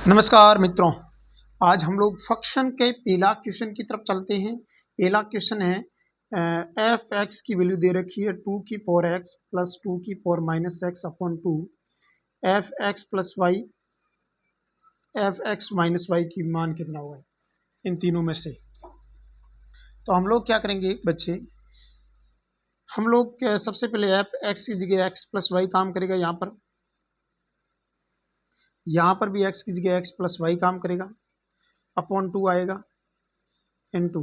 नमस्कार मित्रों। आज हम लोग फंक्शन के पहला क्वेश्चन की तरफ चलते हैं। पहला क्वेश्चन है एफ एक्स की वैल्यू दे रखी है 2 की पावर एक्स प्लस 2 की power minus x upon 2 f x plus y f x minus y की मान कितना होगा इन तीनों में से। तो हम लोग क्या करेंगे बच्चे, हम लोग सबसे पहले एफ एक्स की जगह एक्स प्लस वाई काम करेगा। यहाँ पर भी एक्स की जगह एक्स प्लस वाई काम करेगा अपॉन 2 आएगा इनटू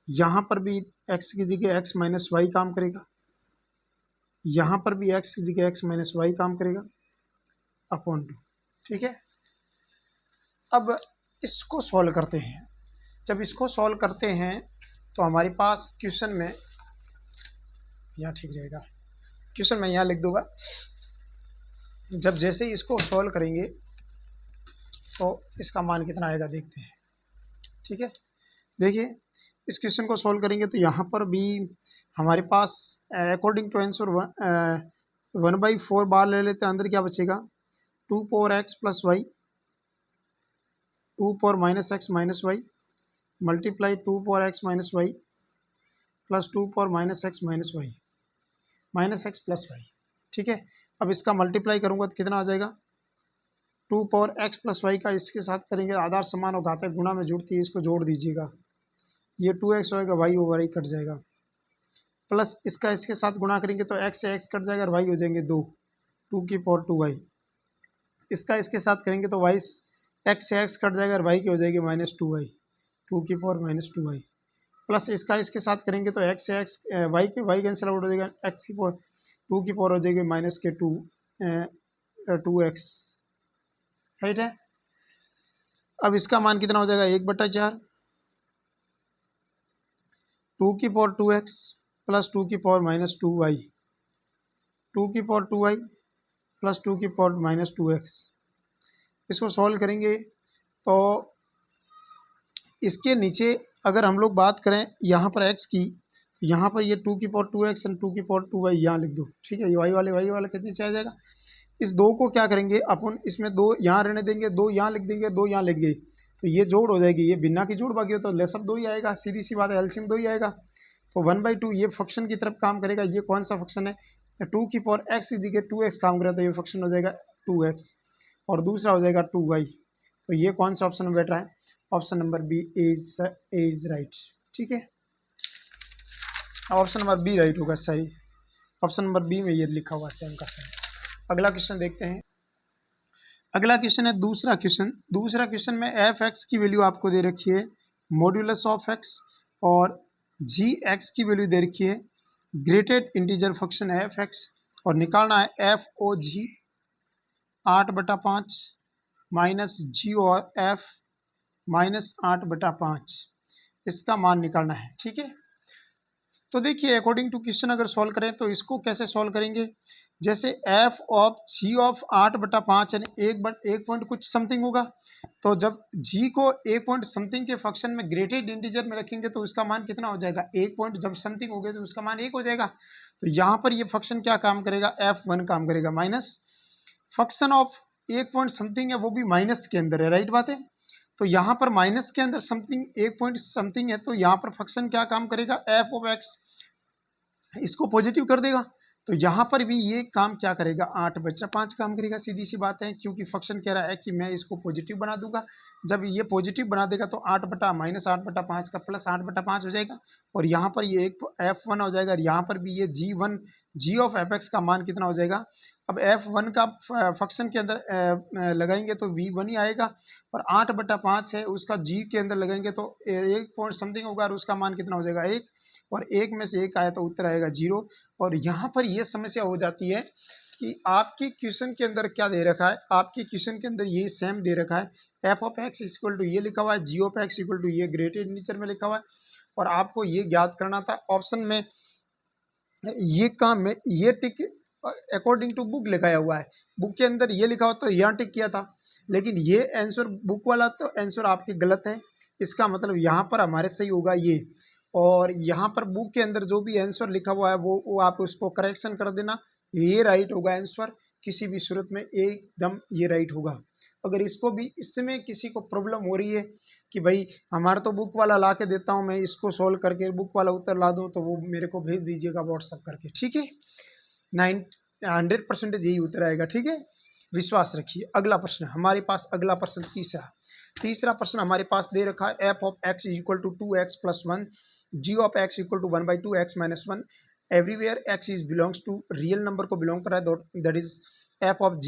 यहाँ पर भी x की जगह x माइनस वाई काम करेगा, यहाँ पर भी x की जगह x माइनस वाई काम करेगा अपॉन 2। ठीक है, अब इसको सॉल्व करते हैं। जब इसको सॉल्व करते हैं तो हमारे पास क्वेश्चन में यहाँ ठीक रहेगा, क्वेश्चन में यहाँ लिख दूंगा। जब जैसे ही इसको सॉल्व करेंगे तो इसका मान कितना आएगा देखते हैं। ठीक है, देखिए इस क्वेश्चन को सॉल्व करेंगे तो यहाँ पर भी हमारे पास अकॉर्डिंग टू आंसर 1/4 बार ले लेते हैं। अंदर क्या बचेगा 2 power x plus y 2 power minus x minus y multiply 2 power x minus y plus 2 power minus x minus y minus x plus y. ठीक है, अब इसका मल्टीप्लाई करूँगा तो कितना आ जाएगा 2 पावर एक्स प्लस वाई का इसके साथ करेंगे, आधार समान और घातांक गुणा में जुड़ती है, इसको जोड़ दीजिएगा। ये 2x होएगा, वाई ओवर आई कट जाएगा, प्लस इसका इसके साथ गुणा करेंगे तो x से x कट जाएगा और y हो जाएंगे 2 की पावर 2y। इसका इसके साथ करेंगे तो y x से x कट जाएगा और y की हो जाएगी -2y 2 की पावर -2y, प्लस इसका इसके साथ करेंगे तो x से x y कैंसिल आउट हो जाएगा, x की पावर 2 की पावर हो जाएगी -2x। राइट है, अब इसका मान कितना हो जाएगा 1/4 2 की पावर 2x प्लस 2 की पावर -2y 2 की पावर 2y प्लस 2 की पावर -2x। इसको सॉल्व करेंगे तो इसके नीचे अगर हम लोग बात करें यहाँ पर x की, तो यहाँ पर ये 2 की पावर 2x एंड 2 की पावर 2y यहाँ लिख दो। ठीक है, ये y वाला कितनी चाहिए जाएगा। इस दो को क्या करेंगे अपन, इसमें दो यहाँ रहने देंगे, दो यहाँ लिख देंगे, दो यहाँ लिख गए तो ये जोड़ हो जाएगी, ये भिन्ना की जोड़ बाकी हो तो लेसअप 2 ही आएगा। सीधी सी बात है, एलसीएम 2 ही आएगा। तो 1/2 ये फंक्शन की तरफ काम करेगा। ये कौन सा फंक्शन है, 2 की पावर एक्स की जगह 2x काम करेगा तो ये फंक्शन हो जाएगा 2x और दूसरा हो जाएगा 2y। तो ये कौन सा ऑप्शन में बैठ रहा है, option number B is right. ठीक है, ऑप्शन नंबर बी राइट होगा, सही ऑप्शन नंबर बी में ये लिखा हुआ सेम का सेम। अगला क्वेश्चन देखते हैं। अगला क्वेश्चन है दूसरा क्वेश्चन में एफ एक्स की वैल्यू आपको दे रखी है मॉड्यूलस ऑफ एक्स और जी एक्स की वैल्यू दे रखी है greatest integer function f x, और निकालना है एफ ओ जी 8/5 माइनस जी और एफ -8/5, इसका मान निकालना है। ठीक है, तो देखिए अकॉर्डिंग टू क्वेश्चन अगर सॉल्व करें तो इसको कैसे सॉल्व करेंगे, जैसे एफ ऑफ जी ऑफ 8/5 यानी एक पॉइंट कुछ समथिंग होगा, तो जब जी को एक पॉइंट समथिंग के फंक्शन में ग्रेटेड इंटीजर में रखेंगे तो उसका मान कितना हो जाएगा, एक पॉइंट जब समथिंग हो गया तो उसका मान 1 हो जाएगा। तो यहाँ पर ये फंक्शन क्या काम करेगा, F1 काम करेगा, माइनस फंक्शन ऑफ एक पॉइंट समथिंग है वो भी माइनस के अंदर है। राइट बात है, तो यहाँ पर माइनस के अंदर समथिंग एक पॉइंट समथिंग है तो यहाँ पर फंक्शन क्या काम करेगा, एफ ऑफ एक्स इसको पॉजिटिव कर देगा। तो यहाँ पर भी ये काम क्या करेगा, 8/5 काम करेगा। सीधी सी बात है, क्योंकि फंक्शन कह रहा है कि मैं इसको पॉजिटिव बना दूंगा। जब ये पॉजिटिव बना देगा तो 8/-8/5 का प्लस 8/5 हो जाएगा और यहाँ पर ये एक F1 हो जाएगा और यहाँ पर भी ये जी ऑफ एफ एक्स का मान कितना हो जाएगा। अब F1 का फंक्शन के अंदर लगाएंगे तो V1 ही आएगा और 8/5 है उसका जी के अंदर लगाएंगे तो एक पॉइंट समथिंग होगा और उसका मान कितना हो जाएगा 1, और 1 में से 1 आया तो उत्तर आएगा 0। और यहाँ पर ये समस्या हो जाती है कि आपके क्वेश्चन के अंदर क्या दे रखा है, आपके क्वेश्चन के अंदर ये सेम दे रखा है, f of x equal to ये लिखा हुआ है, g of x equal to ये ग्रेटेड इंटीजर में लिखा हुआ है, और आपको ये ज्ञात करना था ऑप्शन में। ये काम में ये टिक अकॉर्डिंग टू बुक लिखाया हुआ है, बुक के अंदर ये लिखा हुआ तो यहाँ टिक किया था, लेकिन ये आंसर बुक वाला तो आंसर आपके गलत है। इसका मतलब यहाँ पर हमारे सही होगा ये, और यहाँ पर बुक के अंदर जो भी आंसर लिखा हुआ है वो आप उसको करेक्शन कर देना, ये राइट होगा आंसर। किसी भी सूरत में एकदम ये राइट होगा। अगर इसको भी इसमें किसी को प्रॉब्लम हो रही है कि भाई हमारा तो बुक वाला ला के देता हूँ, मैं इसको सॉल्व करके बुक वाला उत्तर ला दूँ, तो वो मेरे को भेज दीजिएगा व्हाट्सअप करके, ठीक है। 100% यही उत्तर आएगा, ठीक है, विश्वास रखिए। अगला प्रश्न हमारे पास, अगला प्रश्न तीसरा प्रश्न हमारे पास दे रखा है, f of x is equal to 2x plus 1, g of x equal to 1/2x minus 1, everywhere x is belongs to real number को बिलोंग कर रहा है, that is f of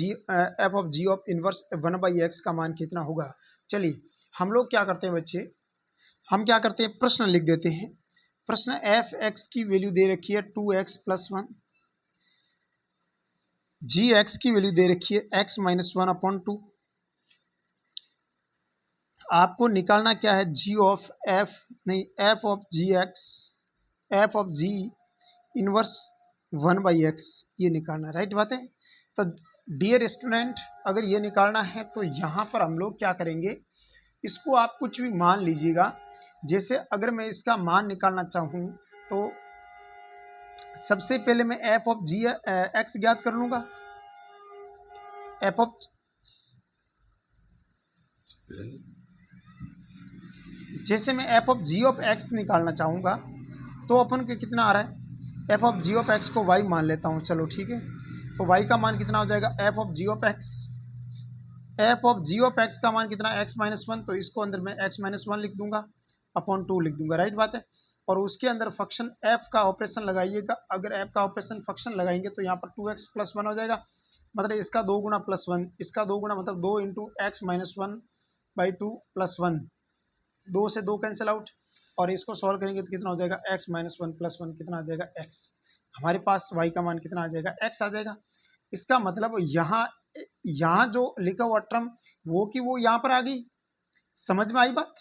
ji of inverse 1/x का मान कितना होगा। चलिए हम लोग क्या करते हैं बच्चे, हम क्या करते हैं, प्रश्न लिख देते हैं। प्रश्न एफ एक्स की वैल्यू दे रखी है 2x प्लस 1, जी एक्स की वैल्यू दे रखी है x माइनस 1/2। आपको निकालना क्या है, जी ऑफ एफ नहीं f of g x, f of g inverse 1/x, ये निकालना, राइट बात है। तो डियर स्टूडेंट, अगर ये निकालना है तो यहाँ पर हम लोग क्या करेंगे, इसको आप कुछ भी मान लीजिएगा। जैसे अगर मैं इसका मान निकालना चाहूँ तो सबसे पहले मैं एफ ऑफ जी एक्स ज्ञात कर लूँगा। एफ ऑफ जैसे मैं f of ji of x निकालना चाहूँगा तो अपन के कितना आ रहा है, f of ji of x को वाई मान लेता हूँ, चलो ठीक है। तो वाई का मान कितना हो जाएगा, f of ji of x, f of ji of x का मान कितना, एक्स माइनस 1, तो इसको अंदर मैं एक्स माइनस 1 लिख दूंगा अपॉन 2 लिख दूंगा, राइट बात है। और उसके अंदर फंक्शन एफ का ऑपरेशन लगाइएगा। अगर एफ का ऑपरेशन फंक्शन लगाएंगे तो यहाँ पर 2x प्लस 1 हो जाएगा, मतलब इसका 2 गुना प्लस 1, इसका 2 गुना मतलब 2 इंटू एक्स माइनस 1/2 प्लस 1, 2 से 2 कैंसिल आउट, और इसको सॉल्व करेंगे तो कितना हो जाएगा, x माइनस 1 प्लस 1 कितना आ जाएगा, x। हमारे पास y का मान कितना आ जाएगा, x आ जाएगा। इसका मतलब यहाँ जो लिखा हुआ टर्म वो की वो यहाँ पर आ गई, समझ में आई बात।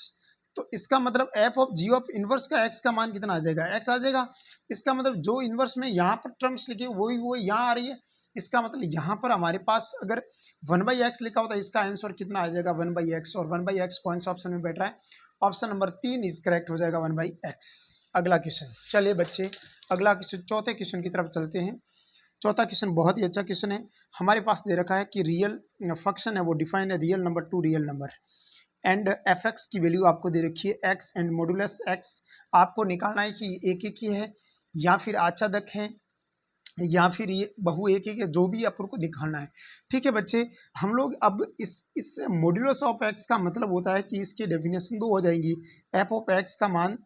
तो इसका मतलब f of ji of inverse का x का मान कितना आ जाएगा, x आ जाएगा। इसका मतलब जो इनवर्स में यहाँ पर टर्म्स लिखे वही वो यहाँ आ रही है। इसका मतलब यहाँ पर हमारे पास अगर 1/x लिखा होता है, इसका आंसर कितना आ जाएगा 1/x, और 1/x कौन सा ऑप्शन में बैठ रहा है, ऑप्शन नंबर 3 इज करेक्ट हो जाएगा 1/x। अगला क्वेश्चन, चलिए बच्चे अगला क्वेश्चन, चौथे क्वेश्चन की तरफ चलते हैं। चौथा क्वेश्चन बहुत ही अच्छा क्वेश्चन है। हमारे पास दे रखा है कि रियल फंक्शन है वो डिफाइन है real number to real number, and F x की वैल्यू आपको दे रखी है एक्स एंड मॉडुलस एक्स। आपको निकालना है कि एक एक ही है या फिर आच्छादक है या फिर ये बहु एक ही है, जो भी अपन को दिखाना है, ठीक है बच्चे। हम लोग अब इस मॉड्यूलस ऑफ एक्स का मतलब होता है कि इसकी डेफिनेशन दो हो जाएंगी। एफ ऑफ एक्स का मान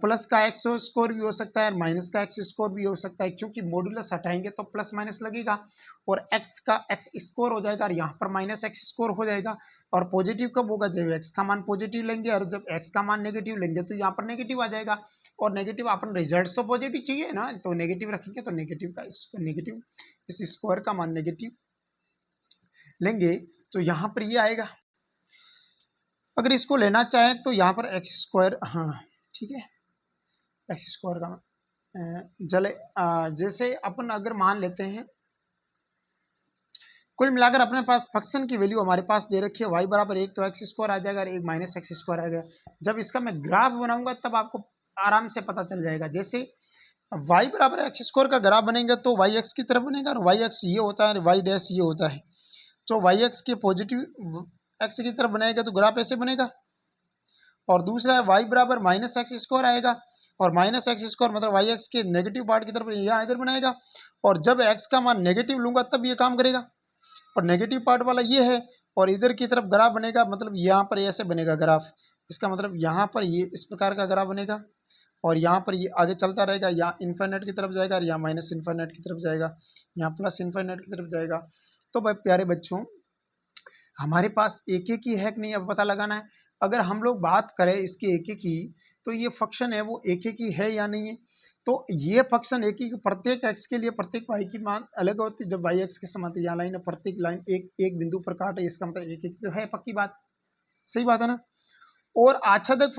प्लस का एक्स स्कोर भी हो सकता है, माइनस का एक्स स्कोर भी हो सकता है, क्योंकि मॉड्यूलस हटाएंगे तो प्लस माइनस लगेगा और एक्स का एक्स स्कोर हो जाएगा और यहाँ पर माइनस एक्स स्कोर हो जाएगा। और पॉजिटिव कब होगा, जब एक्स का मान पॉजिटिव लेंगे, और जब एक्स का मान नेगेटिव लेंगे तो यहाँ पर नेगेटिव आ जाएगा। और नेगेटिव अपन रिजल्ट तो पॉजिटिव चाहिए ना, तो नेगेटिव रखेंगे तो नेगेटिव का नेगेटिव इस स्क्वायर का मान नेगेटिव लेंगे तो यहाँ पर ये आएगा। अगर इसको लेना चाहें तो यहाँ पर एक्स स्क्वायर, हाँ ठीक है, एक्स स्क्वायर का जैसे अपन अगर मान लेते हैं, कुल मिलाकर अपने पास फंक्शन की वैल्यू हमारे पास दे रखी है y बराबर 1, तो एक्स स्क्वायर आ जाएगा और 1 माइनस एक्स स्क्वायर आ जाएगा। जब इसका मैं ग्राफ बनाऊंगा तब आपको आराम से पता चल जाएगा। जैसे y बराबर एक्स स्क्वायर का ग्राफ बनेगा तो वाई एक्स की तरफ बनेगा, और वाई एक्स ये होता है, वाई डैश ये होता है। तो वाई एक्स के पॉजिटिव एक्स की तरफ बनाएगा तो ग्राफ ऐसे बनेगा। और दूसरा है y बराबर माइनस एक्स स्क्वायर आएगा, और माइनस एक्स स्क्वायर मतलब वाई एक्स के नेगेटिव पार्ट की तरफ यहाँ इधर बनाएगा। और जब x का मान नेगेटिव लूंगा तब ये काम करेगा, और नेगेटिव पार्ट वाला ये है, और इधर की तरफ ग्राफ बनेगा, मतलब यहाँ पर ऐसे बनेगा ग्राफ। इसका मतलब यहाँ पर ये इस प्रकार का ग्राफ बनेगा, और यहाँ पर ये आगे चलता रहेगा, यहाँ इन्फाइनाइट की तरफ जाएगा और यहाँ माइनस इन्फाइनाइट की तरफ जाएगा, यहाँ प्लस इन्फाइनाइट की तरफ जाएगा। तो भाई प्यारे बच्चों, हमारे पास एक एक ही है कि नहीं अब पता लगाना है। अगर हम लोग बात करें इसके एक एक की, तो ये फंक्शन है वो एक एक ही है या नहीं है। तो ये फंक्शन एक ही, प्रत्येक एक्स के लिए प्रत्येक वाई की मान अलग होती है। जब वाई एक्स के समान यहाँ लाइन है, प्रत्येक लाइन एक एक बिंदु पर काट है, इसका मतलब एक एक तो है, पक्की बात, सही बात है ना। और आच्छादक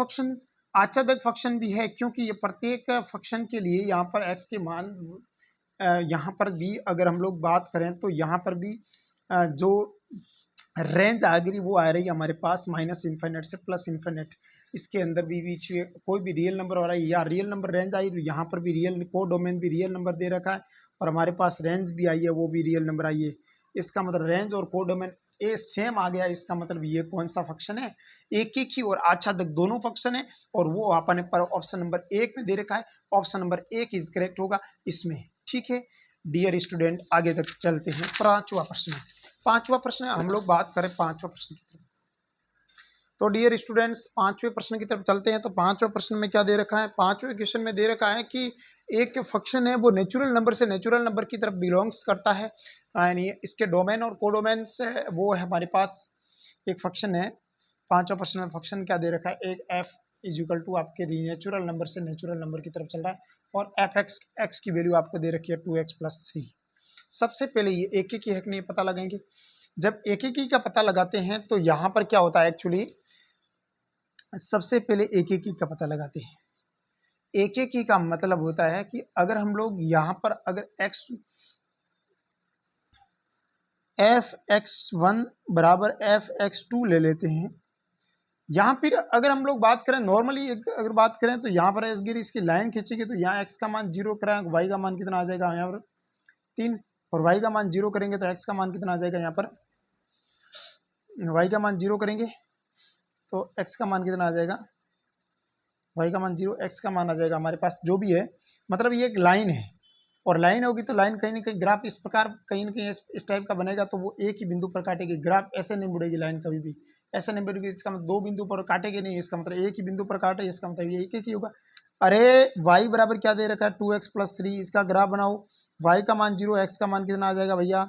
फंक्शन भी है, क्योंकि ये प्रत्येक फंक्शन के लिए यहाँ पर एक्स के मान यहाँ पर भी अगर हम लोग बात करें तो यहाँ पर भी जो रेंज आ गई वो आ रही है हमारे पास माइनस इन्फाइनाइट से प्लस इन्फाइनाइट। इसके अंदर भी बीच में कोई भी रियल नंबर हो रहा है या रियल नंबर रेंज आई, तो यहाँ पर भी रियल को डोमेन भी रियल नंबर दे रखा है और हमारे पास रेंज भी आई है, वो भी रियल नंबर आई है। इसका मतलब रेंज और कोडोमेन ए सेम आ गया। इसका मतलब ये कौन सा फंक्शन है, एक एक ही और आच्छादक दोनों फंक्शन है, और वो अपने पर ऑप्शन नंबर 1 में दे रखा है। ऑप्शन नंबर 1 इज करेक्ट होगा इसमें। ठीक है डियर स्टूडेंट, आगे तक चलते हैं। पांचवा प्रश्न, पांचवा प्रश्न हम लोग बात करें पांचवा प्रश्न की तरफ। तो डियर स्टूडेंट्स पांचवें प्रश्न की तरफ चलते हैं। तो पांचवें प्रश्न में क्या दे रखा है, पांचवें क्वेश्चन में दे रखा है कि एक फंक्शन है वो नेचुरल नंबर से नेचुरल नंबर की तरफ बिलोंग्स करता है, यानी इसके डोमेन और कोडोमेन से वो है हमारे पास एक फंक्शन है। पांचवा प्रश्न में फंक्शन क्या दे रखा है, एक एफ इज इक्वल टू आपके नेचुरल नंबर से नेचुरल नंबर की तरफ चल रहा है, और एफ एक्स की वैल्यू आपको दे रखी है 2x+3। सबसे पहले ये एक एक ही है कि नहीं पता लगाएंगे। जब एक एक ही का पता लगाते हैं तो यहाँ पर क्या होता है एक्चुअली, सबसे पहले एक एक ही का पता लगाते हैं। एक एक ही का मतलब होता है कि अगर हम लोग यहाँ पर अगर x f(x1) बराबर f(x2) ले लेते हैं, यहाँ फिर अगर हम लोग बात करें नॉर्मली अगर बात करें तो यहाँ पर एसगिर इसकी लाइन खींचेगी तो यहाँ x का मान 0 कराएंगे, y का मान कितना आ जाएगा यहाँ पर 3, और y का मान 0 करेंगे तो x का मान कितना आ जाएगा यहाँ पर, y का मान 0 करेंगे तो x का मान कितना आ जाएगा, y का मान 0, x का मान आ जाएगा हमारे पास जो भी है। मतलब ये एक लाइन है, और लाइन होगी तो लाइन कहीं ना कहीं ग्राफ इस प्रकार कहीं ना कहीं इस टाइप का बनेगा, तो वो एक ही बिंदु पर काटेगी। ग्राफ ऐसे नहीं मुड़ेगी लाइन कभी भी, ऐसे नहीं मुड़ेगी। इसका मतलब दो बिंदु पर काटेगी नहीं, इसका मतलब एक ही बिंदु पर काट रही है, इसका मतलब ये एक ही होगा। अरे y बराबर क्या दे रखा है 2x+3, इसका ग्राफ बनाओ। y का मान 0, x का मान कितना आ जाएगा भैया,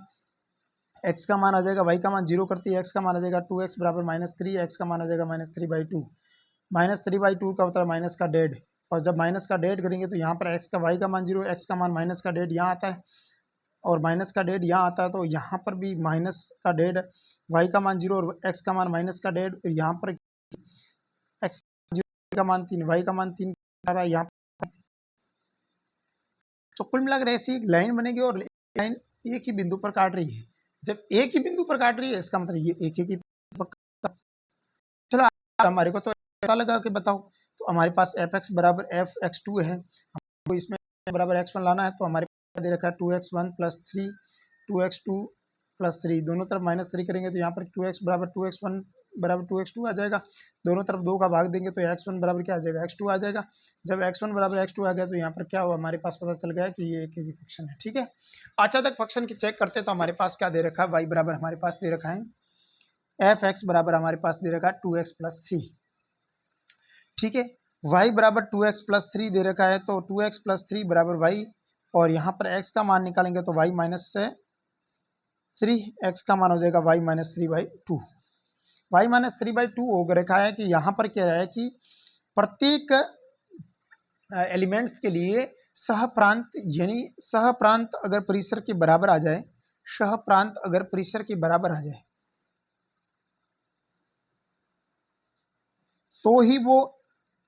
x का मान आ जाएगा, y का मान 0 करती है, x का मान आ जाएगा 2x बराबर -3, x का मान आ जाएगा -3/2। -3/2 का मतलब माइनस का डेढ़, और जब माइनस का डेढ़ करेंगे तो यहाँ पर x का y का मान 0, x का मान माइनस का डेढ़ यहाँ आता है, और माइनस का डेढ़ यहाँ आता है, तो यहाँ पर भी माइनस का डेढ़, y का मान 0 और x का मान माइनस का डेढ़, और यहाँ पर x का मान 3, y का मान 3 आ रहा है यहाँ पर। तो कुल मिलाकर ऐसी एक लाइन बनेगी, और लाइन एक ही बिंदु पर काट रही है। जब एक ही बिंदु पर काट रही है इसका मतलब ये एक ही। चलो हमारे को तो पता लगा के बताओ। तो हमारे पास f(x) बराबर f(x2) है, हमको इसमें बराबर x1 लाना है, तो हमारे पास दे रखा है 2x1 + 3 2x2 + 3, दोनों तरफ -3 करेंगे तो यहाँ पर 2x बराबर 2x1 बराबर 2x2 आ जाएगा। दोनों तरफ 2 का भाग देंगे तो x1 बराबर क्या आ जाएगा, x2 आ जाएगा। जब x1 बराबर x2 आ गया तो यहाँ पर क्या हुआ, हमारे पास पता चल गया कि ये एक ही फंक्शन है। ठीक है, अच्छा तक फंक्शन की चेक करते हैं। तो हमारे पास क्या दे रखा है, y बराबर हमारे पास दे रखा है f(x) बराबर हमारे पास दे रखा है 2x+3। ठीक है, y बराबर 2x+3 दे रखा है, तो 2x+3 बराबर y, और यहाँ पर x का मान निकालेंगे तो y -3, x का मान हो जाएगा y -3/2। y -3/2 हो रखा है कि यहाँ पर क्या है कि प्रत्येक एलिमेंट्स के लिए सहप्रांत, यानी सहप्रांत अगर परिसर के बराबर आ जाए, सहप्रांत अगर परिसर के बराबर आ जाए तो ही वो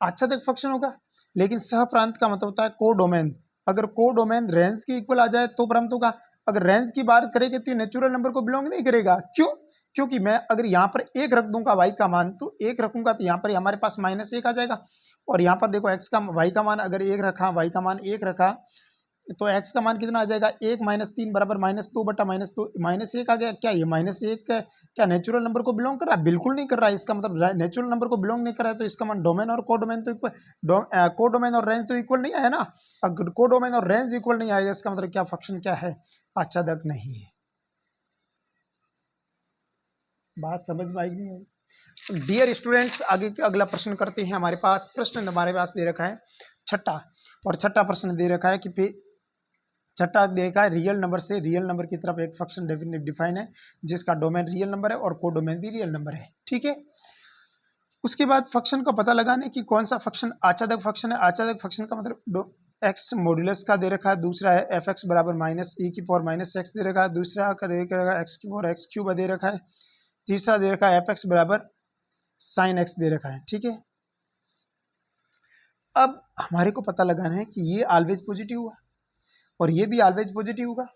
आच्छादक फंक्शन होगा। लेकिन सहप्रांत का मतलब होता है कोडोमेन। अगर कोडोमेन रेंज के इक्वल आ जाए तो प्रांत होगा। अगर रेंज की बात करेंगे तो ये नेचुरल नंबर को बिलोंग नहीं करेगा। क्यों, क्योंकि मैं अगर यहाँ पर एक रख दूंगा y का मान, तो एक रखूंगा तो यहाँ पर हमारे पास -1 आ जाएगा, और यहाँ पर देखो x का y का मान अगर एक रखा, y का मान 1 रखा, तो x का मान कितना आ जाएगा, 1 - 3 बराबर -2 बटा -2, -1 आ गया। क्या ये -1 क्या नेचुरल नंबर को बिलोंग कर रहा है, बिल्कुल नहीं कर रहा है। इसका मतलब नेचुरल नंबर को बिलोंग नहीं कर रहा है, तो इसका मान डोमेन और कोडोमेन तो इक्वल, कोडोमेन और रेंज तो इक्वल नहीं आया ना। अगर कोडोमेन और रेंज इक्वल नहीं आएगा इसका मतलब क्या फंक्शन क्या है, आच्छादक नहीं है। बात समझ में आई नहीं आई। डियर स्टूडेंट्स, आगे अगला प्रश्न करते हैं। हमारे पास प्रश्न हमारे पास दे रखा है छठा, और छठा प्रश्न दे रखा है कि छठा देखा है रियल नंबर से रियल नंबर की तरफ एक फंक्शन डिफाइन है जिसका डोमेन रियल नंबर है और कोडोमेन भी रियल नंबर है। ठीक है, उसके बाद फंक्शन को पता लगाने की कौन सा फंक्शन आच्छादक फंक्शन है। आच्छादक फंक्शन का मतलब एक्स मॉड्यूलस का दे रखा है, दूसरा है f(x) बराबर -e⁻⁻x दे रखा है, दूसरा का x³ दे रखा है, तीसरा दे रखा है f(x) बराबर sin x दे रखा है। ठीक है, अब हमारे को पता लगाना है कि ये ऑलवेज पॉजिटिव हुआ, और ये भी ऑलवेज पॉजिटिव होगा,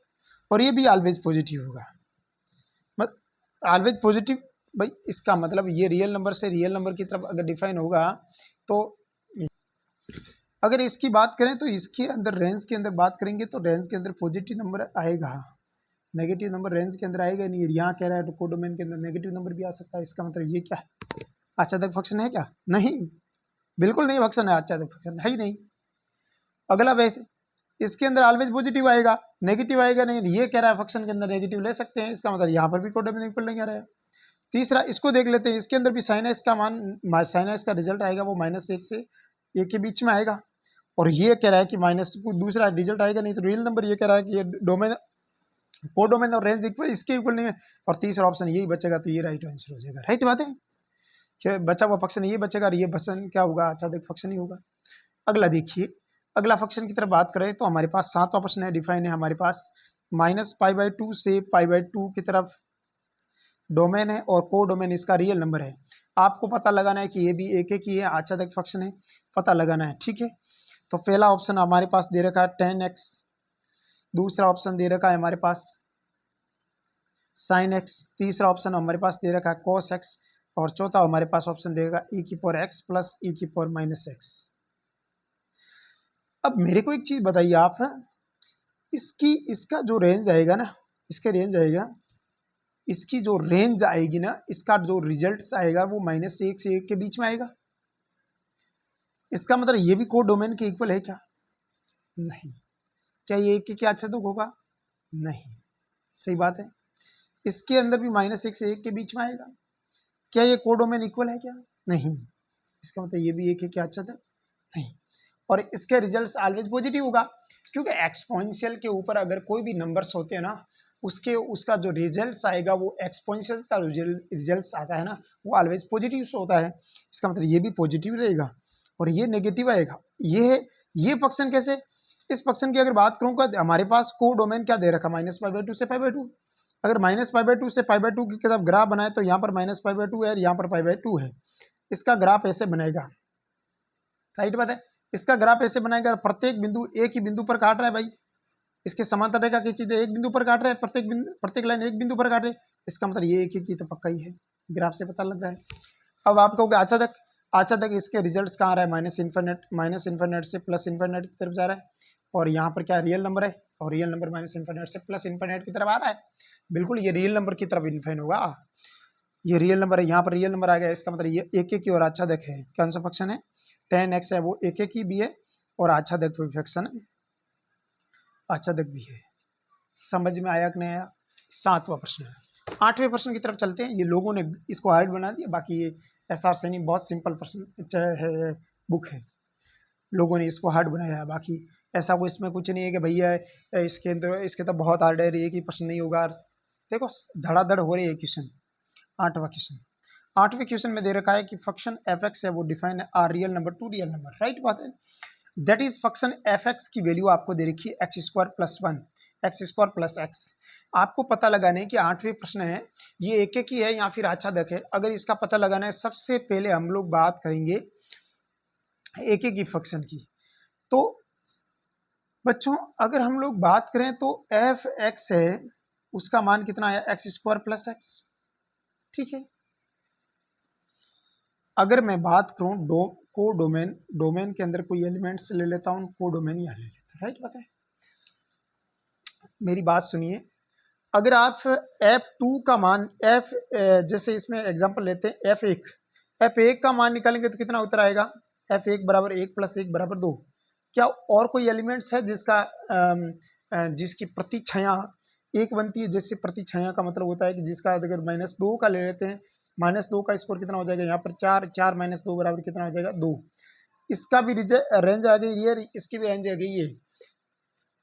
और ये भी ऑलवेज पॉजिटिव होगा। ऑलवेज पॉजिटिव भाई, इसका मतलब ये रियल नंबर से रियल नंबर की तरफ अगर डिफाइन होगा तो अगर इसकी बात करें तो इसके अंदर रेंज के अंदर बात करेंगे तो रेंज के अंदर पॉजिटिव नंबर आएगा, नेगेटिव नंबर रेंज के अंदर आएगा नहीं। यहाँ कह रहा है तो कोडोमेन के अंदर नेगेटिव नंबर भी आ सकता है। इसका मतलब ये क्या है, आच्छादक फंक्शन है क्या? नहीं, बिल्कुल नहीं फंक्शन है, आच्छादक फंक्शन है ही नहीं। अगला वैसे इसके अंदर ऑलवेज पॉजिटिव आएगा, नेगेटिव आएगा नहीं। ये कह रहा है फंक्शन के अंदर नेगेटिव ले सकते हैं, इसका मतलब यहाँ पर भी कोडोमेन इक्वल नहीं आ रहा है। तीसरा इसको देख लेते हैं, इसके अंदर भी साइन एक्स का मान, साइन एक्स का रिजल्ट आएगा वो -1 से 1 के बीच में आएगा। और ये कह रहा है कि माइनस दूसरा रिजल्ट आएगा नहीं, तो रियल नंबर ये कह रहा है कि ये डोमेन, कोडोमेन और रेंज इक्वल इसके इक्वल नहीं है। और तीसरा ऑप्शन यही बचेगा, तो ये राइट आंसर हो जाएगा। राइट बात है कि बचा हुआ फंक्शन ये बचेगा और ये फंक्शन क्या होगा, आच्छादित फंक्शन ही होगा। अगला देखिए, अगला फंक्शन की तरफ बात करें तो हमारे पास 7वां प्रश्न है, डिफाइन है हमारे पास -π/2 से π/2 की तरफ डोमेन है और को डोमेन इसका रियल नंबर है। आपको पता लगाना है कि ये भी एक ही है, आच्छादित फंक्शन है, पता लगाना है। ठीक है, तो पहला ऑप्शन हमारे पास दे रखा है 10x, दूसरा ऑप्शन दे रखा है हमारे पास sin x, तीसरा ऑप्शन हमारे पास दे रखा है cos x और चौथा हमारे पास ऑप्शन देगा e⁻x प्लस e⁻−x। अब मेरे को एक चीज बताइए आप, इसका जो रेंज आएगा ना, इसका रेंज आएगा, इसकी जो रेंज आएगी ना, इसका जो रिजल्ट आएगा वो -1 से 1 के बीच में आएगा। इसका मतलब ये भी कोड डोमेन के इक्वल है क्या? नहीं। क्या ये एक के आच्छादक होगा? नहीं। सही बात है। इसके अंदर भी -1 से 1 के बीच में आएगा। क्या ये कोड डोमेन इक्वल है क्या? नहीं। इसका मतलब ये भी एक के आच्छादक नहीं। और इसके रिजल्ट्स ऑलवेज पॉजिटिव होगा, क्योंकि एक्सपोनेंशियल के ऊपर अगर कोई भी नंबर्स होते हैं ना, उसका जो रिजल्ट्स आएगा वो एक्सपोनेंशियल का रिजल्ट्स आता है ना, वो ऑलवेज पॉजिटिव होता है। इसका मतलब ये भी पॉजिटिव रहेगा और ये नेगेटिव आएगा। ये फंक्शन कैसे, इस फंक्शन की अगर बात करूँ तो हमारे पास को डोमेन क्या दे रखा, -π/2 से π/2। अगर -π/2 से π/2 की तरफ ग्राफ बनाए तो यहाँ पर -π/2 है और यहाँ पर π/2 है। इसका ग्राफ ऐसे बनेगा, राइट बात है। इसका ग्राफ ऐसे बनाएगा, प्रत्येक बिंदु एक ही बिंदु पर काट रहा है भाई, इसके समांतर रेखा खींची तो एक बिंदु पर काट रहा है, प्रत्येक लाइन एक बिंदु पर काट रहे। इसका मतलब ये एक ही तो पक्का ही है, ग्राफ से पता लग रहा है। अब आप कहोगे आच्छादक इसके रिजल्ट्स कहाँ आ रहा है, -∞ से +∞ की तरफ जा रहा है। और यहाँ पर क्या रियल नंबर है, और रियल नंबर -∞ से +∞ की तरफ आ रहा है। बिल्कुल ये रियल नंबर की तरफ इनफाइन होगा, ये रियल नंबर है, यहाँ पर रियल नंबर आ गया। इसका मतलब ये एक की और आच्छादक है। कौन सा फंक्शन है, 10x है, वो एक की भी है और आच्छादक फंक्शन आच्छादक भी है। समझ में आया कि नहीं आया? 7वां प्रश्न है। 8वें प्रश्न की तरफ चलते हैं। ये लोगों ने इसको हार्ड बना दिया, बाकी ये SR सैनी बहुत सिंपल प्रश्न है, बुक है, लोगों ने इसको हार्ड बनाया है। बाकी ऐसा कोई इसमें कुछ नहीं है कि भैया इसके तो बहुत हार्ड है, एक ही प्रश्न नहीं होगा। देखो धड़ाधड़ हो रही है क्वेश्चन। 8वें क्वेश्चन में दे रखा है कि फंक्शन f(x) है वो डिफाइन है R real number to real number, right बात है। दैट इज फंक्शन f(x) की वैल्यू आपको दे रखी है x² + 1, x² + x। आपको पता लगाना है कि 8वें प्रश्न है, ये एक ही है या फिर आच्छादक है। अगर इसका पता लगाना है, सबसे पहले हम लोग बात करेंगे एक ही फंक्शन की। तो बच्चों अगर हम लोग बात करें तो f(x) है, उसका मान कितना है, x² + x, ठीक है। अगर मैं बात करूं को डोमेन के अंदर कोई एलिमेंट्स ले लेता हूं, को डोमेन यहाँ ले लेता हूं, राइट बात है। मेरी बात सुनिए, अगर आप f2 का मान जैसे इसमें एग्जांपल लेते हैं f1 का मान निकालेंगे तो कितना उत्तर आएगा, f1 = 1 + 1 = 2। क्या और कोई एलिमेंट्स है जिसकी प्रतिछाया 1 बनती है? जैसे प्रतिछाया का मतलब होता है कि जिसका अगर -2 का ले लेते हैं, -2 का स्कोर कितना हो जाएगा, यहाँ पर 4 -2 बराबर कितना हो जाएगा, 2। इसका भी रेंज आ गई ये, इसकी भी रेंज आ गई ये।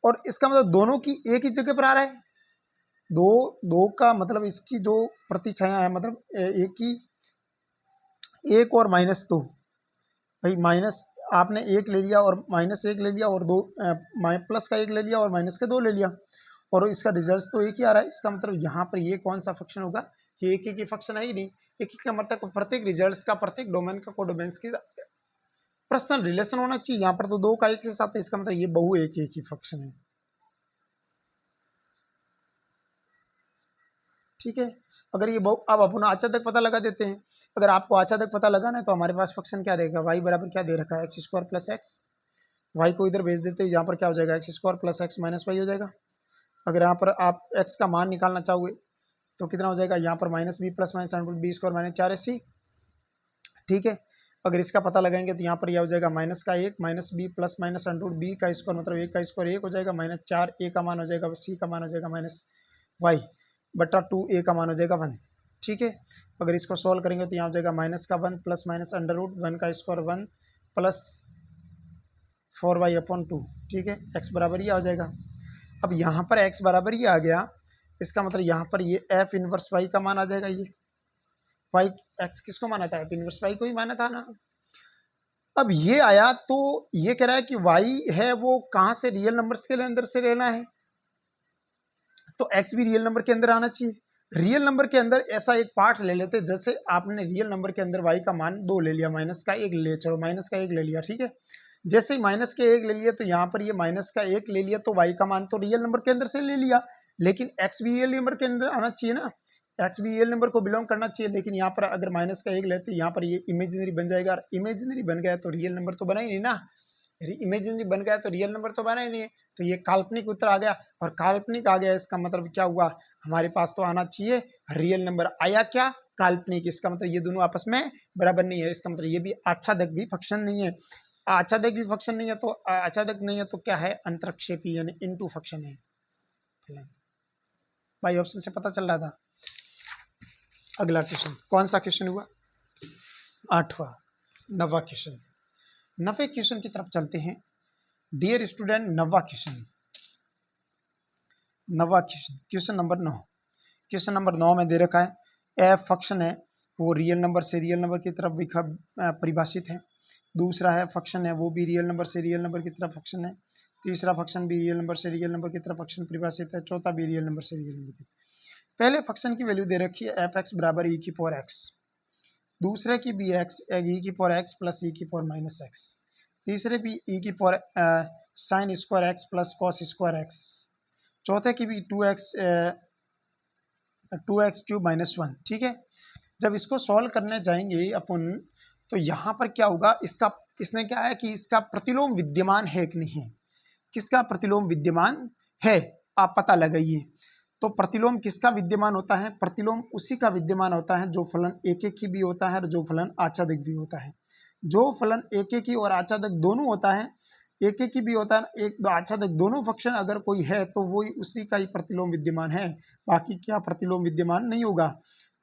और इसका मतलब दोनों की एक ही जगह पर आ रहा है। दो का मतलब इसकी जो प्रतिछाया है, मतलब एक की 1 और -2, भाई माइनस आपने 1 ले लिया और -1 ले लिया और 2 प्लस का 1 ले लिया और माइनस का 2 ले लिया, और इसका रिजल्ट तो एक ही आ रहा है। इसका मतलब यहाँ पर ये कौन सा फंक्शन होगा, ये एक ही फंक्शन है ही नहीं। एक ही का मतलब प्रत्येक रिजल्ट्स का, प्रत्येक डोमेन का, कोडोमेन्स की पर्सनल रिलेशन होना चाहिए। यहाँ पर तो 2 का एक के साथ है, इसका मतलब ये बहु एक ही फंक्शन है, ठीक है। अगर ये अब अपना आच्छादक पता लगा देते हैं। अगर आपको आच्छादक पता लगाना है तो हमारे पास फंक्शन क्या रहेगा, y बराबर क्या दे रखा है, x² + x, वाई को इधर भेज देते हैं, यहाँ पर क्या हो जाएगा x square plus x minus y हो जाएगा। अगर यहाँ पर आप एक्स का मान निकालना चाहोगे तो कितना हो जाएगा, यहाँ पर minus b plus minus under root b square minus 4ac, ठीक है। अगर इसका पता लगाएंगे तो यहाँ पर यह हो जाएगा माइनस का 1 minus b plus minus under root b का स्क्वायर मतलब 1 का स्क्वायर 1 हो जाएगा माइनस 4 ए का मान हो जाएगा सी का मान हो जाएगा माइनस वाई बटा 2 ए का मान हो जाएगा 1, ठीक है। अगर इसको सॉल्व करेंगे तो यहाँ हो जाएगा माइनस का 1 प्लस माइनस अंडर रूट 1 का स्क्वायर 1 प्लस 4y/2, ठीक है। एक्स बराबर ही आ जाएगा। अब यहाँ पर एक्स बराबर ही आ गया, इसका मतलब यहाँ पर ये एफ इनवर्स वाई का मान आ जाएगा। ये वाई एक्स किसको माना था, एफ इनवर्स वाई को ही माना था ना। अब ये आया तो ये कह रहा है कि वाई है वो कहाँ से, रियल नंबर्स के अंदर से लेना है, तो एक्स भी रियल नंबर के अंदर आना चाहिए। रियल नंबर के अंदर ऐसा एक पार्ट ले लेते, जैसे आपने रियल नंबर के अंदर वाई का मान 2 ले लिया, माइनस का 1 ले लिया, चलो माइनस का 1 ले लिया, ठीक है। जैसे ही माइनस के 1 ले लिया तो यहाँ पर ये माइनस का 1 ले लिया, तो वाई का मान तो रियल नंबर के अंदर से ले लिया, लेकिन एक्स भी रियल नंबर के अंदर आना चाहिए ना, एक्स भी रियल नंबर को बिलोंग करना चाहिए। लेकिन यहाँ पर अगर माइनस का 1 लेते यहाँ पर ये इमेजिनरी बन जाएगा, और इमेजिनरी बन गया तो रियल नंबर तो बना ही नहीं ना, इमेजिनरी बन गया तो रियल नंबर तो बना ही नहीं है, तो ये काल्पनिक उत्तर आ गया। और काल्पनिक आ गया इसका मतलब क्या हुआ, हमारे पास तो आना चाहिए रियल नंबर, आया क्या काल्पनिक, इसका मतलब ये दोनों आपस में बराबर नहीं है, इसका मतलब ये भी आच्छादक भी फंक्शन नहीं है। आच्छादक भी फंक्शन नहीं है तो आच्छादक नहीं है तो क्या है, अंतरक्षेपी यानी इनटू फंक्शन है भाई, ऑप्शन से पता चल रहा था। अगला क्वेश्चन कौन सा क्वेश्चन हुआ, 8वां 9वां क्वेश्चन। 9वें क्वेश्चन की तरफ चलते हैं। डियर स्टूडेंट 9वां क्वेश्चन, 9वां question, question number 9। Question number 9 में दे रखा है एफ फंक्शन है वो रियल नंबर से रियल नंबर की तरफ परिभाषित है। दूसरा है फंक्शन है वो भी रियल नंबर से रियल नंबर की तरफ फंक्शन है। तीसरा फंक्शन भी रियल नंबर से रियल नंबर की तरफ फंक्शन परिभाषित है। चौथा भी रियल नंबर से रियल नंबर की। पहले फंक्शन की वैल्यू दे रखी है एफ एक्स बराबर ई की पावर एक्स, दूसरे की भी एक्स ई की पावर एक्स प्लस ई की पावर माइनस एक्स, तीसरे भी ई की power sine square x plus cos square x, चौथे की भी 2x क्यूब माइनस 1, ठीक है। जब इसको सॉल्व करने जाएंगे अपन तो यहाँ पर क्या होगा, इसका इसने क्या है कि इसका प्रतिलोम विद्यमान है कि नहीं है, किसका प्रतिलोम विद्यमान है आप पता लगाइए। तो प्रतिलोम किसका विद्यमान होता है, प्रतिलोम उसी का विद्यमान होता है जो फलन एक एक की भी होता है और जो फलन आच्छादित भी होता है। जो फलन एक एक की और आच्छादित दोनों होता है, एक एक की भी होता है, एक दो आच्छादित दोनों फंक्शन अगर कोई है तो वो उसी का ही प्रतिलोम विद्यमान है, बाकी क्या प्रतिलोम विद्यमान नहीं होगा।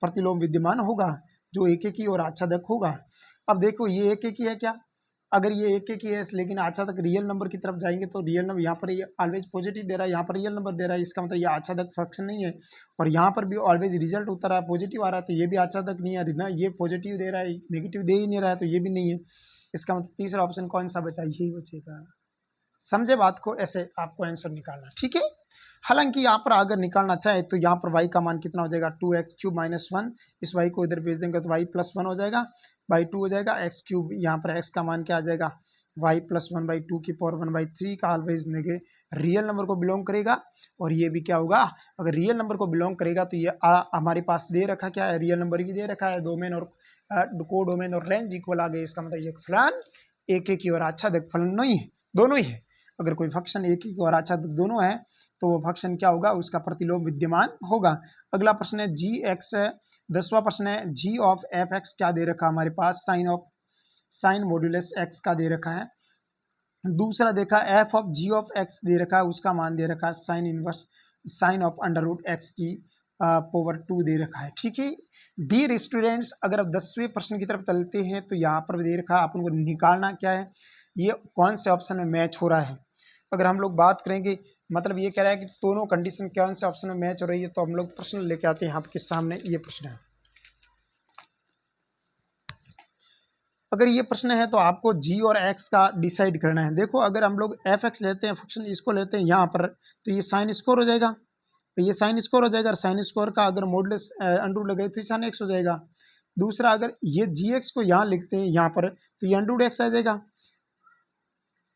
प्रतिलोम विद्यमान होगा जो एक एक की और आच्छादित होगा। अब देखो ये एक एक ही है क्या, अगर ये एक एक ही है लेकिन आच्छादक रियल नंबर की तरफ जाएंगे तो रियल नंबर यहाँ पर ये ऑलवेज पॉजिटिव दे रहा है, यहाँ पर रियल नंबर दे रहा है, इसका मतलब ये आच्छादक फंक्शन नहीं है। और यहाँ पर भी ऑलवेज रिजल्ट उतर रहा है पॉजिटिव आ रहा है, तो ये भी आच्छादक नहीं है ना, ये पॉजिटिव दे रहा है नेगेटिव दे ही नहीं रहा है, तो ये भी नहीं है। इसका मतलब तीसरा ऑप्शन कौन सा बचा, यही बचेगा। समझे बात को, ऐसे आपको आंसर निकालना, ठीक है। हालांकि यहाँ पर अगर निकालना चाहे तो यहाँ पर y का मान कितना हो जाएगा 2x क्यूब माइनस 1, इस y को इधर भेज देंगे तो y प्लस 1 हो जाएगा, बाई 2 हो जाएगा, x क्यूब यहाँ पर x का मान क्या आ जाएगा y प्लस 1/2 की पावर 1/3 का ऑलवेज नेगे रियल नंबर को बिलोंग करेगा। और ये भी क्या होगा, अगर रियल नंबर को बिलोंग करेगा तो ये हमारे पास दे रखा क्या है, रियल नंबर भी दे रखा है, डोमेन और को डोमेन और रेंज इक्वल आ गए, इसका मतलब ये फलन एक एक की और आच्छादित फलन नहीं है, दोनों ही है। अगर कोई फंक्शन एक ही और आच्छादित दोनों है तो वो फंक्शन क्या होगा, उसका प्रतिलोम विद्यमान होगा। अगला प्रश्न है जी एक्स, 10वां प्रश्न है जी ऑफ एफ एक्स क्या दे रखा हमारे पास, साइन मॉड्यूलस एक्स का दे रखा है। दूसरा देखा F of ji of X दे रखा है, उसका मान दे रखा है sine inverse sine of under root X की पावर 2 दे रखा है, ठीक है। डियर स्टूडेंट्स अगर अब 10वें प्रश्न की तरफ चलते हैं तो यहाँ पर दे रखा है अपन को निकालना क्या है, ये कौन से ऑप्शन में मैच हो रहा है। अगर हम लोग बात करेंगे मतलब ये कह रहा है कि दोनों कंडीशन कौन से ऑप्शन में मैच हो रही है, तो हम लोग प्रश्न लेके आते हैं आपके सामने। ये प्रश्न है, अगर ये प्रश्न है तो आपको जी और एक्स का डिसाइड करना है। देखो अगर हम लोग एफ एक्स लेते हैं फंक्शन, इसको लेते हैं यहाँ पर तो ये साइन स्क्वायर हो जाएगा, तो ये साइन स्क्वायर हो जाएगा, और साइन स्क्वायर का अगर मॉडुलस अंडर लगे तो साइन एक्स हो जाएगा। दूसरा अगर ये जी एक्स को यहाँ लिखते हैं यहाँ पर तो ये अंडर एक्स आ जाएगा,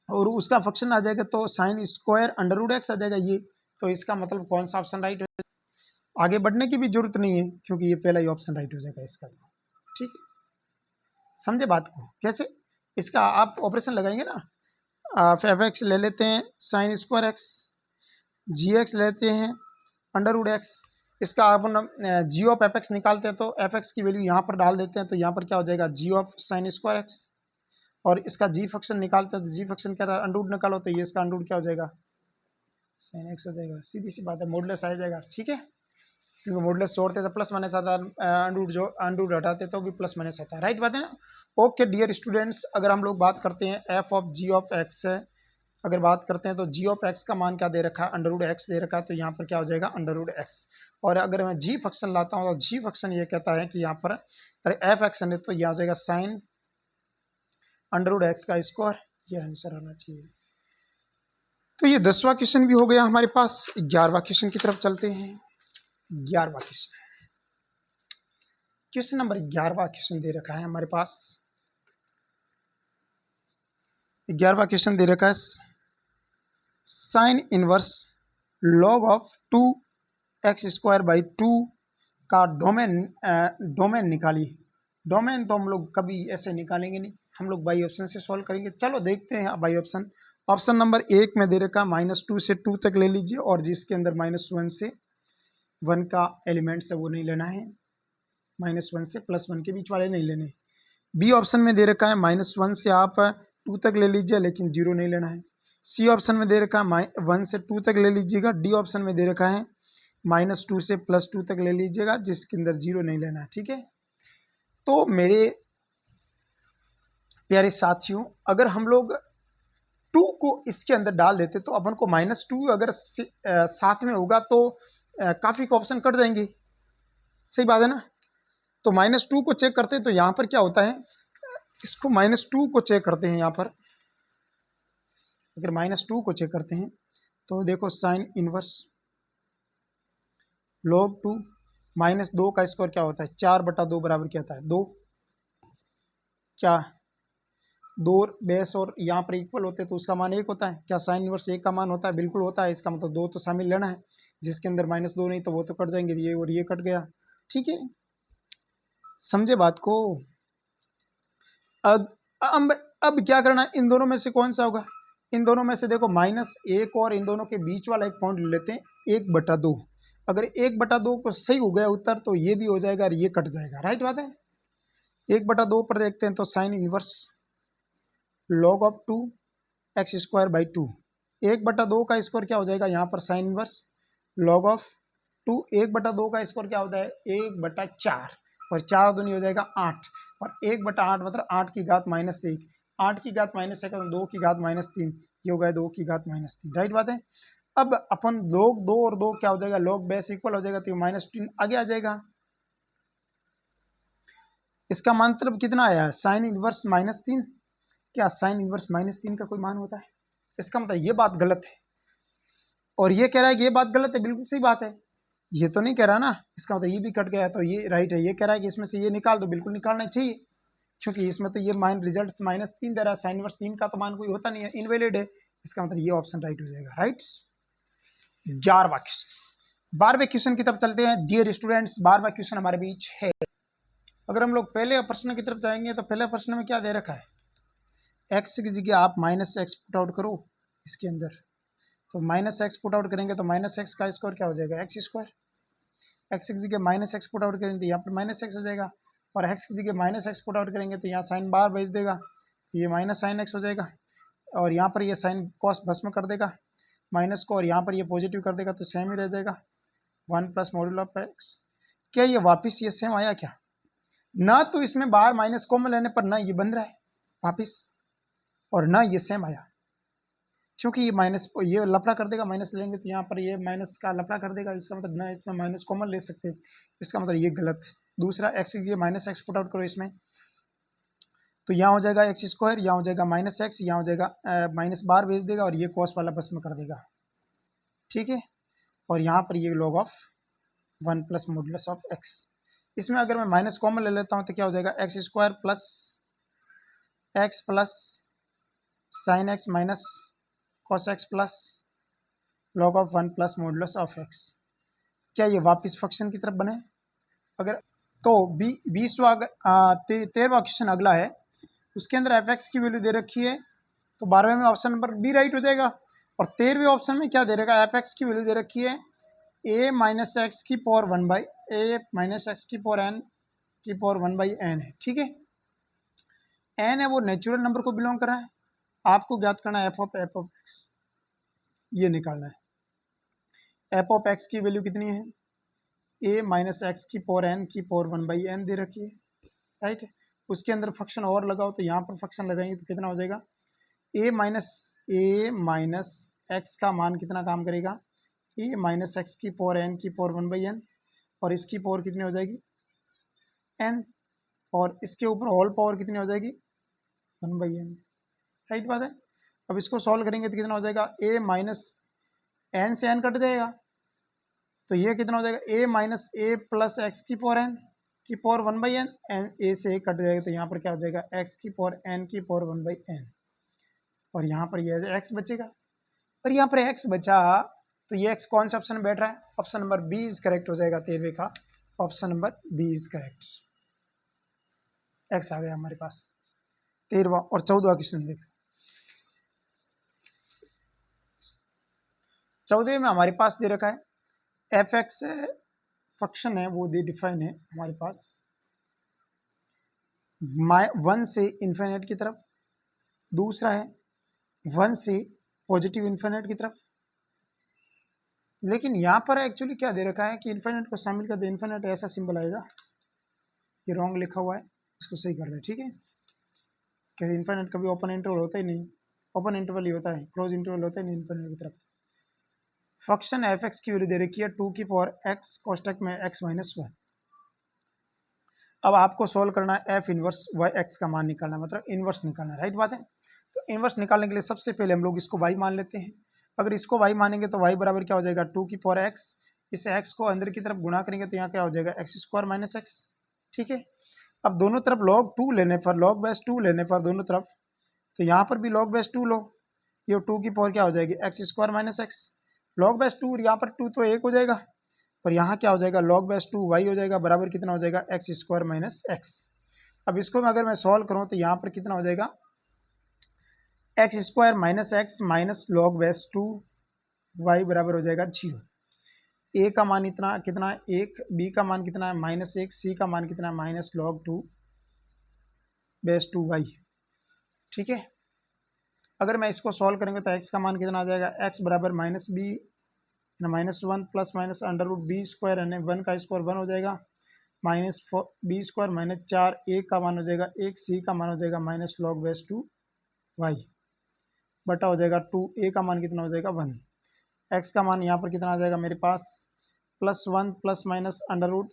और उसका फंक्शन आ जाएगा तो sine square under root X आ जाएगा ये। तो इसका मतलब कौन सा ऑप्शन राइट है, आगे बढ़ने की भी जरूरत नहीं है क्योंकि ये पहला ही ऑप्शन राइट हो जाएगा इसका, ठीक है। समझे बात को कैसे, इसका आप ऑपरेशन लगाएंगे ना, एफ एक्स ले लेते हैं साइन स्क्वायर एक्स, जी एक्स लेते हैं अंडर रूट एक्स। इसका अपन जी ऑफ एफ एक्स निकालते हैं तो एफ एक्स की वैल्यू यहाँ पर डाल देते हैं, तो यहाँ पर क्या हो जाएगा जी ऑफ साइन स्क्वायर एक्स, और इसका जी फंक्शन निकालते हैं तो जी फंक्शन क्या था अंडर रूट निकालो, तो ये इसका अंडर रूट क्या हो जाएगा साइन एक्स हो जाएगा। सीधी सी बात है, मॉडुलस आ जाएगा, ठीक है, क्योंकि मॉडुलस जोड़ते तो प्लस माइनस आता, अंडर जो अंडर रूट हटाते तो भी प्लस माइनस आता, राइट बात है ना। ओके डियर स्टूडेंट्स, अगर हम लोग बात करते हैं f of ji of x है, अगर बात करते हैं तो जी ऑफ एक्स का मान क्या दे रखा है अंडर रूट एक्स दे रखा है, तो यहाँ पर क्या हो जाएगा अंडर रूट एक्स। और अगर मैं जी फंक्शन लाता हूँ तो जी फंक्शन ये कहता है कि यहाँ पर अगर एफ एक्शन है तो यहाँ हो जाएगा साइन अंडर रूट एक्स का स्क्वायर, ये आंसर होना चाहिए। तो ये 10वां क्वेश्चन भी हो गया हमारे पास। 11वां क्वेश्चन की तरफ चलते हैं। 11वां क्वेश्चन, क्वेश्चन नंबर 11वां क्वेश्चन दे रखा है हमारे पास। 11वां क्वेश्चन दे रखा है sine inverse log of 2x²/2 का डोमेन निकालिए। डोमेन तो हम लोग कभी ऐसे निकालेंगे नहीं, हम लोग बाई ऑप्शन से सॉल्व करेंगे। चलो देखते हैं बाई ऑप्शन। ऑप्शन नंबर 1 में दे रखा -2 से 2 तक ले लीजिए, और जिसके अंदर -1 से 1 का एलिमेंट्स है वो नहीं लेना है, -1 से +1 के बीच वाले नहीं लेने। बी ऑप्शन में दे रखा है -1 से आप 2 तक ले लीजिए लेकिन 0 नहीं लेना है। सी ऑप्शन में दे रखा है 1 से 2 तक ले लीजिएगा। डी ऑप्शन में दे रखा है -2 से +2 तक ले लीजिएगा, जिसके अंदर 0 नहीं लेना है, ठीक है। तो मेरे प्यारे साथियों, अगर हम लोग 2 को इसके अंदर डाल देते तो अपन को -2 अगर साथ में होगा तो काफ़ी के ऑप्शन कट जाएंगे, सही बात है ना। तो -2 को चेक करते हैं तो यहाँ पर क्या होता है, इसको -2 को चेक करते हैं। यहाँ पर अगर -2 को चेक करते हैं तो देखो साइन इनवर्स log 2 -2 का स्क्वायर क्या होता है 4/2 बराबर क्या होता है 2, क्या 2 बेस और यहाँ पर इक्वल होते हैं तो उसका मान 1 होता है। क्या साइन इनवर्स 1 का मान होता है, बिल्कुल होता है। इसका मतलब 2 तो शामिल लेना है, जिसके अंदर -2 नहीं तो वो तो कट जाएंगे, ये और ये कट गया, ठीक है, समझे बात को। अब क्या करना है, इन दोनों में से कौन सा होगा, इन दोनों में से देखो -1 और इन दोनों के बीच वाला एक पॉइंट ले लेते हैं 1/2। अगर 1/2 को सही हो गया उत्तर तो ये भी हो जाएगा और ये कट जाएगा, राइट बात है। 1/2 पर देखते हैं तो sine inverse log of 2x²/2, 1/2 का स्क्वायर क्या हो जाएगा यहाँ पर साइन इनवर्स log ऑफ 2, 1/2 का स्क्वायर क्या होता है 1/4, और 4 दूनी हो जाएगा 8, और 1/8 मतलब 8 की घात -1, 8 की घात -1 तो 2 की घात -3, ये हो गया 2 की घात -3, राइट बात है। अब अपन log 2 और 2 क्या हो जाएगा log बेस इक्वल हो जाएगा तो -3 आगे आ जाएगा। इसका मतलब कितना आया साइन इनवर्स -3, क्या साइन इनवर्स -3 का कोई मान होता है, इसका मतलब ये बात गलत है। और ये कह रहा है कि ये बात गलत है, बिल्कुल सही बात है, ये तो नहीं कह रहा ना, इसका मतलब ये भी कट गया तो ये राइट है। ये कह रहा है कि इसमें से ये निकाल दो, बिल्कुल निकालना चाहिए, क्योंकि इसमें तो ये रिजल्ट -3 दे रहा है, साइन इनवर्स 3 का तो मान कोई होता नहीं है, इनवैलिड है। इसका मतलब ये ऑप्शन राइट हो जाएगा, राइट। 11वां क्वेश्चन, 12वें क्वेश्चन की तरफ चलते हैं डियर स्टूडेंट्स। 12वां क्वेश्चन हमारे बीच है। अगर हम लोग पहले प्रश्न की तरफ जाएंगे तो पहले प्रश्न में क्या दे रखा है, एक्स की जगह आप -x पुट आउट करो इसके अंदर, तो -x पुट आउट करेंगे तो -x का स्क्वायर क्या हो जाएगा x², x की जगह -x पुट आउट करेंगे तो यहाँ पर -x हो जाएगा, और x की जगह -x पुट आउट करेंगे तो यहाँ साइन बार भेज देगा, ये -sin x हो जाएगा, और यहाँ पर ये साइन कॉस भस्म कर देगा माइनस को, और यहाँ पर ये पॉजिटिव कर देगा तो सेम ही रह जाएगा 1 + मॉड्यूल ऑफ x। क्या ये वापस ये सेम आया क्या, ना तो इसमें बाहर माइनस कॉमन लेने पर ना ये बन रहा है वापिस, और ना ये सेम आया, क्योंकि ये माइनस ये लफड़ा कर देगा, माइनस लेंगे तो यहाँ पर ये माइनस का लफड़ा कर देगा, इसका मतलब ना इसमें माइनस कॉमन ले सकते, इसका मतलब ये गलत। दूसरा x ये -x पुट आउट करो इसमें, तो यहाँ हो जाएगा x², यहाँ हो जाएगा -x, यहाँ हो जाएगा माइनस बार भेज देगा, और ये कॉस वाला बस में कर देगा, ठीक है। और यहाँ पर ये log of 1 + modulus of x, इसमें अगर मैं माइनस कॉमन ले लेता हूँ तो क्या हो जाएगा x² + x plus sign x minus cos x plus log of 1 + modulus of x। क्या ये वापस फंक्शन की तरफ बने, अगर तो 13वां क्वेश्चन अगला है, उसके अंदर एफ एक्स की वैल्यू दे रखी है तो 12वें में ऑप्शन नंबर बी राइट हो जाएगा। और 13वें ऑप्शन में क्या दे रखा है, एफ एक्स की वैल्यू दे रखी है ए माइनस एक्स की पावर 1/n है। ठीक है, एन है वो नेचुरल नंबर को बिलोंग कर रहा है, आपको ज्ञात करना है एफ ऑफ एक्स, ये निकालना है। एफ ऑफ एक्स की वैल्यू कितनी है, ए माइनस एक्स की पावर n की पावर 1/n दे रखी है, राइट। उसके अंदर फंक्शन और लगाओ, तो यहाँ पर फंक्शन लगाएंगे तो कितना हो जाएगा, ए माइनस एक्स का मान कितना काम करेगा, ए माइनस एक्स की पावर n की पावर 1/n, और इसकी पावर कितनी हो जाएगी n, और इसके ऊपर होल पावर कितनी हो जाएगी 1/n, राइट बात है। अब इसको सॉल्व करेंगे तो कितना हो जाएगा, ए माइनस n से n कट जाएगा, तो ये कितना हो जाएगा, ए माइनस ए प्लस एक्स की पावर n की पावर 1/n, एन ए से ए कट जाएगा, तो यहाँ पर क्या हो जाएगा, x की पावर n की पावर 1/n, और यहाँ पर ये x बचेगा, और यहाँ पर x बचा, तो ये x कौन सा ऑप्शन में बैठ रहा है, option number B is correct हो जाएगा 13वें का, option number B is correct, x आ गया हमारे पास 13वां। और 14वां क्वेश्चन देखो, 14वें में हमारे पास दे रखा है एफ एक्स फंक्शन है, वो दे डिफाइन है हमारे पास 1 से इन्फिनिट की तरफ, दूसरा है 1 से पॉजिटिव इन्फिनिट की तरफ। लेकिन यहाँ पर एक्चुअली क्या दे रखा है कि इन्फिनिट को शामिल कर दे, इन्फिनिट ऐसा सिंबल आएगा, ये रॉन्ग लिखा हुआ है, इसको सही कर रहे हैं, ठीक है। क्या इन्फिनिट कभी ओपन इंटरवल होता ही नहीं, ओपन इंटरवल ही होता है, क्लोज इंटरवल होता ही नहीं इन्फिनिट की तरफ। फंक्शन एफ एक्स की वैल्यू दे रखी है 2 की पावर एक्स कोष्टक में x माइनस 1। अब आपको सोल्व करना है एफ इनवर्स वाई एक्स का मान निकालना, मतलब इनवर्स निकालना, राइट बात है। तो इनवर्स निकालने के लिए सबसे पहले हम लोग इसको y मान लेते हैं। अगर इसको y मानेंगे तो y बराबर क्या हो जाएगा, 2 की पावर x, इस x को अंदर की तरफ गुणा करेंगे तो यहाँ क्या हो जाएगा, एक्स स्क्वायर माइनस एक्स, ठीक है। अब दोनों तरफ log 2 लेने पर, log बेस 2 लेने पर दोनों तरफ, तो यहाँ पर भी log बेस 2 लो, ये 2 की पावर क्या हो जाएगी, x square minus x, log base 2, यहाँ पर 2 तो 1 हो जाएगा, और यहाँ क्या हो जाएगा, log बेस 2 y हो जाएगा, बराबर कितना हो जाएगा, एक्स स्क्वायर माइनस एक्स। अब इसको अगर मैं सॉल्व करूँ तो यहाँ पर कितना हो जाएगा, x square minus x minus log base 2 y बराबर हो जाएगा 0। ए का मान इतना कितना है 1, बी का मान कितना है -1, सी का मान कितना है माइनस लॉग 2 बेस 2y, ठीक है। अगर मैं इसको सॉल्व करेंगे तो x का मान कितना आ जाएगा, x बराबर -b -1 plus minus under root b square, यानी 1 का स्क्वायर 1 हो जाएगा, minus b square minus 4, a का मान हो जाएगा 1, सी का मान हो जाएगा माइनस लॉग बेस 2y बटा हो जाएगा 2, ए का मान कितना हो जाएगा 1, एक्स का मान यहाँ पर कितना आ जाएगा मेरे पास +1 plus minus under root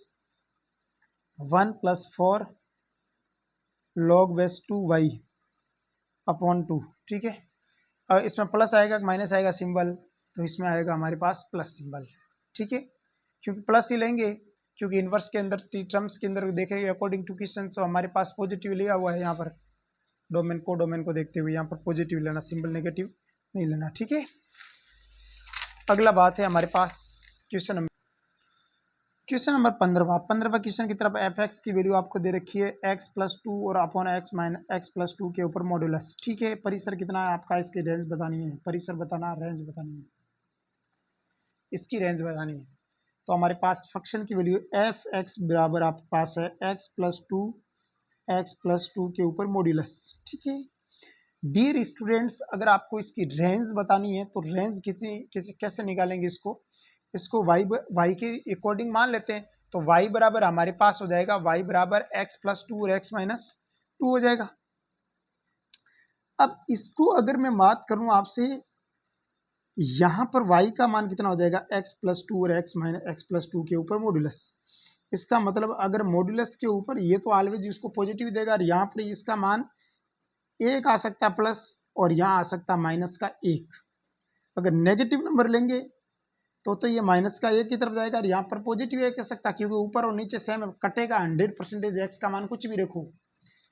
1 + 4 log base 2y upon 2, ठीक है। और इसमें प्लस आएगा माइनस आएगा सिंबल, तो इसमें आएगा हमारे पास प्लस सिंबल, ठीक है, क्योंकि प्लस ही लेंगे, क्योंकि इन्वर्स के अंदर टर्म्स के अंदर देखेंगे अकॉर्डिंग टू क्वेश्चन, तो हमारे पास पॉजिटिव लिया हुआ है, यहाँ पर डोमेन को डोमेन को देखते हुए यहाँ पर पॉजिटिव लेना, सिंबल नेगेटिव नहीं लेना, ठीक है। अगला बात है हमारे पास क्वेश्चन नंबर 15वां क्वेश्चन की तरफ एफ एक्स की वैल्यू आपको दे रखी है x+2 और अपॉन x+2 के ऊपर मॉड्यूलस, ठीक है। परिसर कितना है आपका, इसकी रेंज बतानी है, परिसर बताना, रेंज बतानी है, इसकी रेंज बतानी है। तो हमारे पास फंक्शन की वैल्यू एफ एक्स बराबर आपके पास है x+2 के ऊपर मॉड्यूलस, ठीक है। डियर स्टूडेंट्स, अगर आपको इसकी रेंज बतानी है तो रेंज कैसे निकालेंगे, इसको y के अकॉर्डिंग मान लेते हैं, तो y बराबर हमारे पास हो जाएगा y बराबर x+2 और x -2 हो जाएगा। अब इसको अगर मैं बात करूं आपसे, यहाँ पर y का मान कितना हो जाएगा, x+2 और x+2 के ऊपर मॉड्यूलस। इसका मतलब अगर मॉड्यूलस के ऊपर, ये तो ऑलवेज इसको पॉजिटिव देगा, और यहाँ पर इसका मान 1 आ सकता है प्लस, और यहाँ आ सकता है माइनस का 1। अगर नेगेटिव नंबर लेंगे तो ये माइनस का 1 की तरफ जाएगा, और यहाँ पर पॉजिटिव 1 कह सकता है, क्योंकि ऊपर और नीचे सेम कटेगा। 100% एक्स का मान कुछ भी रखो,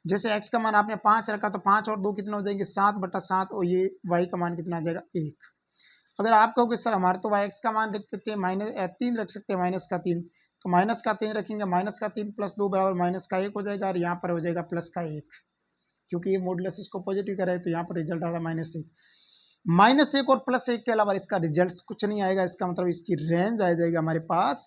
जैसे एक्स का मान आपने 5 रखा तो 5 और 2 कितना हो जाएंगे 7/7, और ये वाई का मान कितना आ जाएगा 1। अगर आप कहोगे सर हमारे तो वाई एक्स का मान रख सकते हैं -3 रख सकते हैं, -3, तो -3 रखेंगे, -3 + 2 बराबर -1 हो जाएगा, और यहाँ पर हो जाएगा +1, क्योंकि ये मॉडुलस इसको पॉजिटिव कर रहा है, तो यहाँ पर रिजल्ट आ रहा है -1। -1 और +1 के अलावा इसका रिजल्ट कुछ नहीं आएगा। इसका मतलब इसकी रेंज आ जाएगी हमारे पास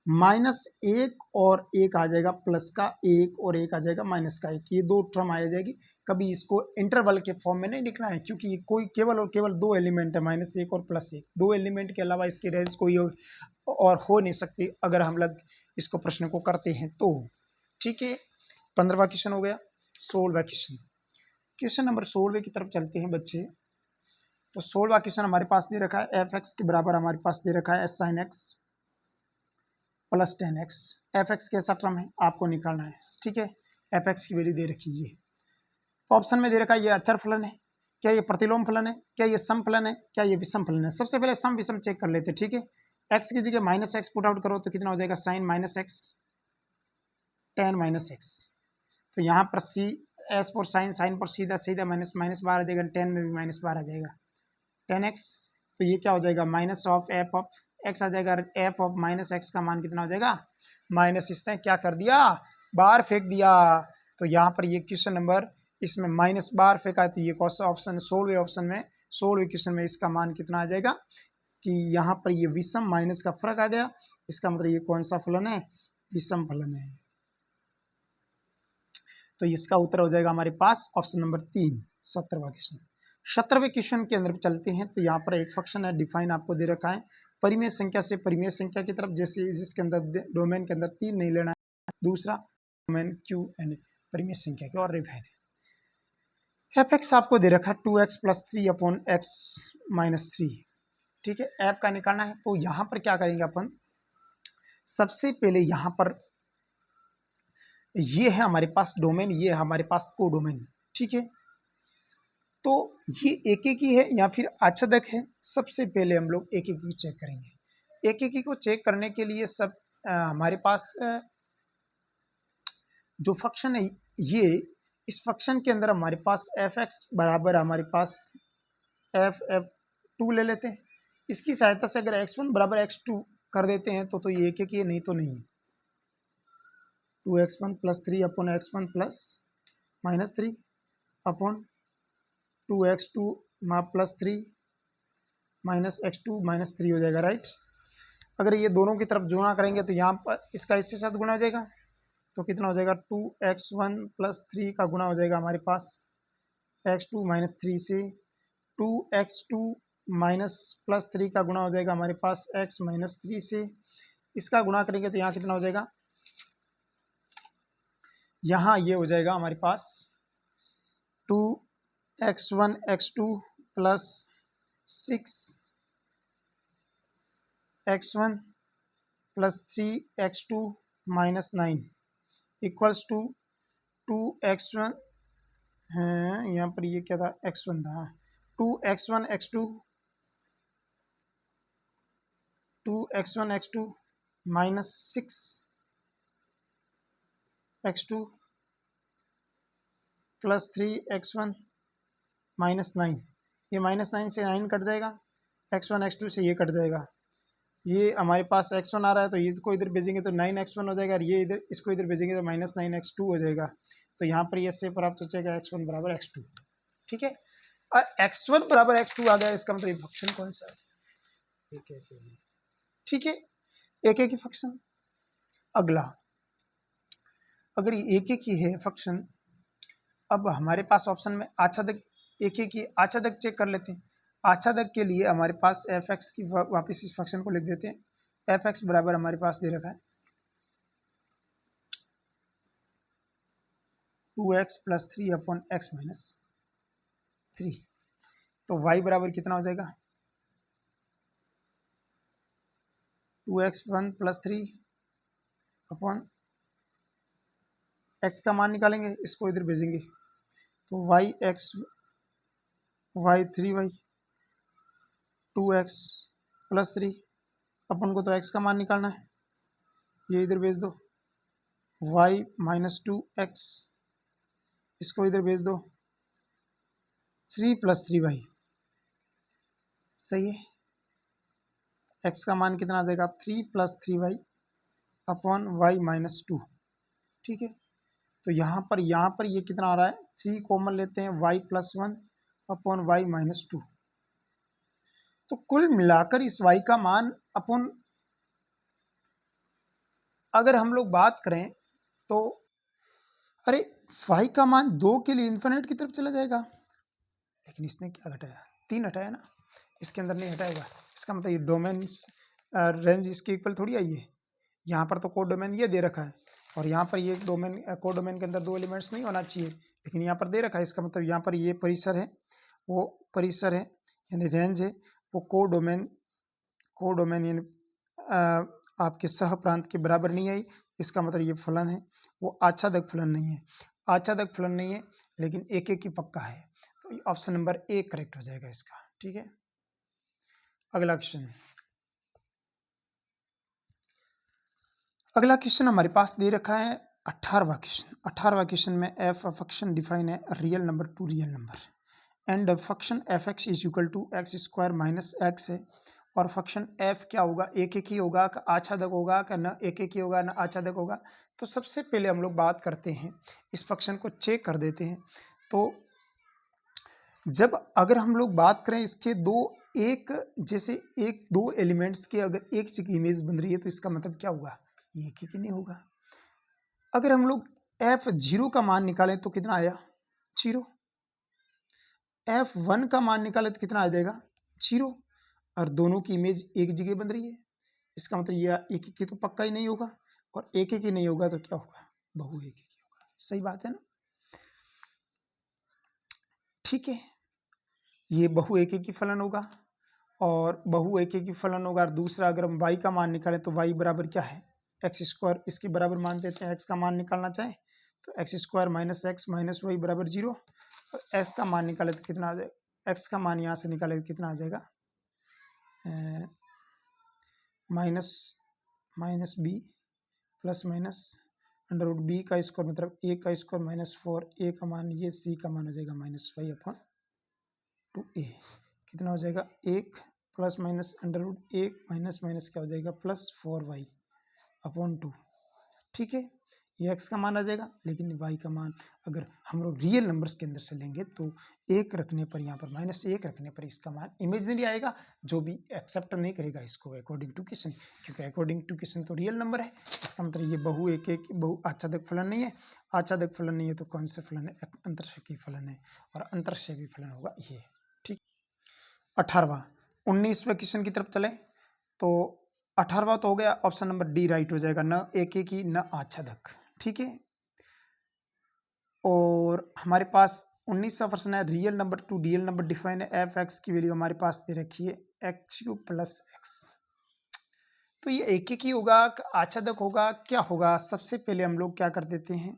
-1 और 1 आ जाएगा, प्लस का 1 और 1 आ जाएगा माइनस का 1। ये दो टर्म आ जाएगी। कभी इसको इंटरवल के फॉर्म में नहीं लिखना है, क्योंकि ये कोई केवल और केवल दो एलिमेंट है, -1 और +1। दो एलिमेंट के अलावा इसकी रेंज कोई और हो नहीं सकती अगर हम लोग इसको प्रश्न को करते हैं तो। ठीक है, 15वां क्वेश्चन हो गया। 16वां क्वेश्चन, क्वेश्चन नंबर 16 की तरफ चलते हैं बच्चे। तो 16वां क्वेश्चन हमारे पास दे रखा है f(x) के बराबर हमारे पास दे रखा है sin x + tan x। f(x) कैसा टर्म है आपको निकालना है। ठीक है, f(x) की वैल्यू दे रखी है। तो ऑप्शन में दे रखा है ये अचर फलन है, क्या ये प्रतिलोम फलन है, क्या ये सम फलन है, क्या ये विषम फलन है। सबसे पहले सम विषम चेक कर लेते हैं। ठीक है, x की जगह -x पुट आउट करो तो कितना हो जाएगा sin -x tan -x। तो यहाँ पर सी एस पर साइन पर सीधा सीधा माइनस माइनस बाहर आ जाएगा, टेन में भी -12 आ जाएगा, tan x। तो ये क्या हो जाएगा -f(x) आ जाएगा। f ऑफ -x का मान कितना हो जाएगा माइनस, इसने क्या कर दिया बाहर फेंक दिया। तो यहाँ पर ये क्वेश्चन नंबर इसमें माइनस बाहर फेंका है, तो ये कौन सा ऑप्शन 16वें ऑप्शन में 16वें क्वेश्चन में इसका मान कितना आ जाएगा कि यहाँ पर ये विषम माइनस का फर्क आ गया। इसका मतलब ये कौन सा फलन है, विषम फलन है। तो इसका उत्तर हो जाएगा हमारे पास ऑप्शन नंबर 3, 17वां क्वेश्चन। 17वें क्वेश्चन के अंदर चलते हैं। तो यहाँ पर एक फंक्शन है डिफाइन आपको दे रखा है परिमेय संख्या से परिमेय संख्या की तरफ, जैसे जिसके अंदर डोमेन के अंदर 3 नहीं लेना है, दूसरा डोमेन क्यू एन परिमेय संख्या की और डिफाइन है। f(x) आपको दे रखा है 2x + 3 अपॉन x - 3। ठीक है, f का निकालना है। तो यहाँ पर क्या करेंगे अपन, सबसे पहले यहाँ पर ये है हमारे पास डोमेन, ये है हमारे पास को डोमेन। ठीक है, तो ये एक एक ही है या फिर आच्छादक है। सबसे पहले हम लोग एक एक ही चेक करेंगे। एक एक ही को चेक करने के लिए सब हमारे पास जो फंक्शन है ये, इस फंक्शन के अंदर हमारे पास f(x) बराबर हमारे पास f(f)(2) ले लेते हैं। इसकी सहायता से अगर x1 बराबर x2 कर देते हैं तो ये एक एक ही है, नहीं तो नहीं। 2x1 + 3 upon x1 + -3 upon 2x2 + 3 -x2 -3 हो जाएगा, राइट। अगर ये दोनों की तरफ गुणा करेंगे तो यहाँ पर इसका इसके साथ गुणा हो जाएगा, तो कितना हो जाएगा 2x1 + 3 का गुणा हो जाएगा हमारे पास x2 - 3 से, 2x2 + 3 का गुणा हो जाएगा हमारे पास x - 3 से। इसका गुणा करेंगे तो यहाँ कितना हो जाएगा, यहाँ ये हो जाएगा हमारे पास 2x1 x2 + 6x1 + 3x2 - 9 equals to 2x1 है, यहाँ पर ये क्या था x1 था, 2x1 x2 - 6x2 + 3x1 - 9। ये -9 से 9 कट जाएगा, x1 x2 से ये कट जाएगा। ये हमारे पास x1 आ रहा है तो इसको इधर भेजेंगे तो 9x1 हो जाएगा, और ये इधर इसको इधर भेजेंगे तो -9x2 हो जाएगा। तो यहाँ पर ये से प्राप्त हो जाएगा x1 बराबर x2। ठीक है, और x1 बराबर x2 आ गया, इसका मतलब ये फंक्शन कौन सा है, ठीक है, एक एक ही फंक्शन। अगला, अगर ये एक एक ही है फंक्शन, अब हमारे पास ऑप्शन में आच्छादक एक एक ही आच्छादक चेक कर लेते हैं। आच्छादक के लिए हमारे पास f(x) की वापस इस फंक्शन को लिख देते हैं। f(x) बराबर हमारे पास दे रखा है 2x + 3 अपॉन x - 3। तो y बराबर कितना हो जाएगा 2x1 + 3 अपॉन x का मान निकालेंगे, इसको इधर भेजेंगे तो y 2x + 3 अपन को तो x का मान निकालना है, ये इधर भेज दो, y - 2x इसको इधर भेज दो, 3 + 3y, सही है। x का मान कितना आ जाएगा 3 + 3y अपॉन y - 2। ठीक है, तो यहाँ पर ये कितना आ रहा है, 3 कॉमन लेते हैं, y+1 अपॉन y-2। तो कुल मिलाकर इस y का मान अपन अगर हम लोग बात करें तो अरे y का मान 2 के लिए इन्फिनिट की तरफ चला जाएगा, लेकिन इसने क्या घटाया, 3 हटाया ना, इसके अंदर नहीं हटाएगा। इसका मतलब ये डोमेन रेंज इसके इक्वल थोड़ी आई है। यहाँ पर तो कोड डोमेन ये दे रखा है और यहाँ पर ये डोमेन कोड डोमेन के अंदर 2 एलिमेंट्स नहीं होना चाहिए, लेकिन यहाँ पर दे रखा है। इसका मतलब यहाँ पर ये परिसर है, वो परिसर है यानी रेंज है, वो कोड डोमेन यानी आपके सह प्रांत के बराबर नहीं आई। इसका मतलब ये फलन है, वो आच्छादक फलन नहीं है, आच्छादक फलन नहीं है, लेकिन एक ही पक्का है। तो ऑप्शन नंबर ए करेक्ट हो जाएगा इसका। ठीक है, अगला क्वेश्चन। अगला क्वेश्चन हमारे पास दे रखा है 18वां क्वेश्चन। 18वां क्वेश्चन में एफ फंक्शन डिफाइन है real number to real number and function f x is equal to x square minus x है। और फंक्शन एफ क्या होगा, एक एक ही होगा, आच्छादक होगा, क्या न एक एक ही होगा न आच्छादक होगा। तो सबसे पहले हम लोग बात करते हैं, इस फंक्शन को चेक कर देते हैं। तो जब अगर हम लोग बात करें इसके दो एलिमेंट्स के अगर एक जगह इमेज बन रही है तो इसका मतलब क्या होगा, ये एक ही नहीं होगा। अगर हम लोग f0 का मान निकालें तो कितना आया, 0। f1 का मान निकालें तो कितना आ जाएगा, 0। और दोनों की इमेज एक जगह बन रही है, इसका मतलब ये एक ही तो पक्का ही नहीं होगा, और एक ही नहीं होगा तो क्या होगा, बहु एक ही होगा। सही बात है ना। ठीक है, ये बहु एक ही फलन होगा और बहु एक ही फलन होगा। और दूसरा अगर हम y का मान निकालें तो y बराबर क्या है, एक्स स्क्वायर, इसके बराबर मान देते हैं। x का मान निकालना चाहें तो x square minus x minus y बराबर 0। और s का मान निकाले तो कितना आ जाएगा, x का मान यहाँ से निकाले तो कितना आ जाएगा, minus b plus minus under root b का स्क्वायर मतलब a का स्क्वायर माइनस 4, a का मान ये c का मान हो जाएगा माइनस वाई अपॉन 2a। कितना हो जाएगा, 1 plus minus under root 1 minus minus क्या हो जाएगा प्लस 4y अपॉन 2। ठीक है, ये x का मान आ जाएगा, लेकिन y का मान अगर हम लोग रियल नंबर्स के अंदर से लेंगे तो 1 रखने पर, यहाँ पर -1 रखने पर इसका मान इमेजिनरी आएगा, जो भी एक्सेप्ट नहीं करेगा इसको अकॉर्डिंग टू क्वेश्चन, क्योंकि अकॉर्डिंग टू क्वेश्चन तो रियल नंबर है। इसका मतलब ये बहु बहु आच्छादक फलन नहीं है। आच्छादक फलन नहीं है तो कौन सा फलन है, अंतरक्षेपी फलन है, और अंतरक्षेपी फलन होगा ये। ठीक, 18वां। 19वें क्वेश्चन की तरफ चले तो 18वां तो हो गया, ऑप्शन नंबर डी राइट हो जाएगा, न एक ही न आच्छादक। ठीक है, और हमारे पास 19वां प्रश्न है real number to real number define है। एफ एक्स की वैल्यू हमारे पास दे रखी है x³ प्लस एक्स। तो ये एक ही होगा, आच्छादक होगा, क्या होगा। सबसे पहले हम लोग क्या कर देते हैं,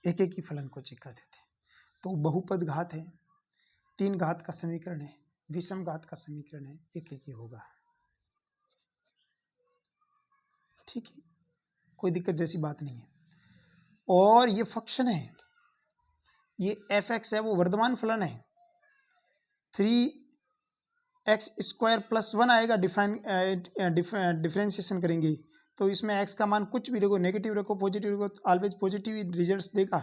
एक ही फलन को चेक कर देते हैं। तो बहुपद घात है, 3 घात का समीकरण है, विषम घात का समीकरण है, एक ही होगा। ठीक है, कोई दिक्कत जैसी बात नहीं है। और ये फंक्शन है, ये एफ एक्स है, वो वर्धमान फलन है। 3x² प्लस 1 आएगा, डिफरेंशिएशन करेंगे तो इसमें x का मान कुछ भी रखो, नेगेटिव रखो, पॉजिटिव रखो, ऑलवेज पॉजिटिव रिजल्ट देगा।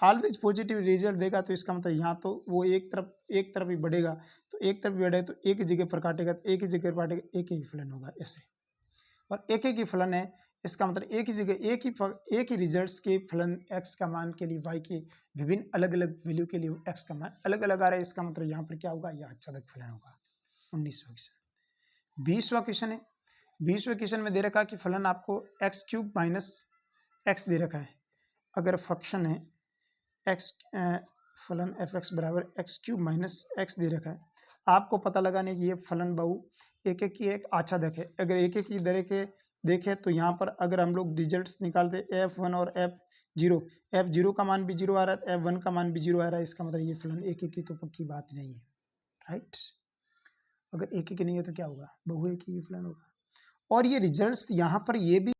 ऑलवेज पॉजिटिव रिजल्ट देगा तो इसका मतलब यहाँ तो वो एक तरफ ही बढ़ेगा, तो एक तरफ बढ़े तो एक ही जगह पर काटेगा, तो एक ही जगह पर काटेगा, एक ही फलन होगा ऐसे। और एक ही फलन है, इसका मतलब एक ही जगह एक ही रिजल्ट्स के फलन x का मान के लिए y के विभिन्न अलग अलग वैल्यू के लिए x का मान अलग अलग आ रहा है। इसका मतलब यहाँ पर क्या होगा, यह आच्छादक फलन होगा। 19वां क्वेश्चन। 20वां क्वेश्चन है। 20वें क्वेश्चन में दे रखा कि फलन आपको x³ माइनस एक्स दे रखा है। अगर फंक्शन है x फलन एफ एक्स बराबर x³ माइनस एक्स दे रखा है, आपको पता लगाने कि ये फलन बहु एक की एक आच्छादक है। अगर एक की दर के देखें तो यहाँ पर अगर हम लोग रिजल्ट्स निकालते f1 और f0 का मान भी 0 आ रहा है, f1 का मान भी 0 आ रहा है, इसका मतलब ये फलन एक की तो पक्की बात नहीं है, राइट। अगर एक ही नहीं है तो क्या होगा, बहु एक ही फलन होगा। और ये रिजल्ट्स यहाँ पर ये भी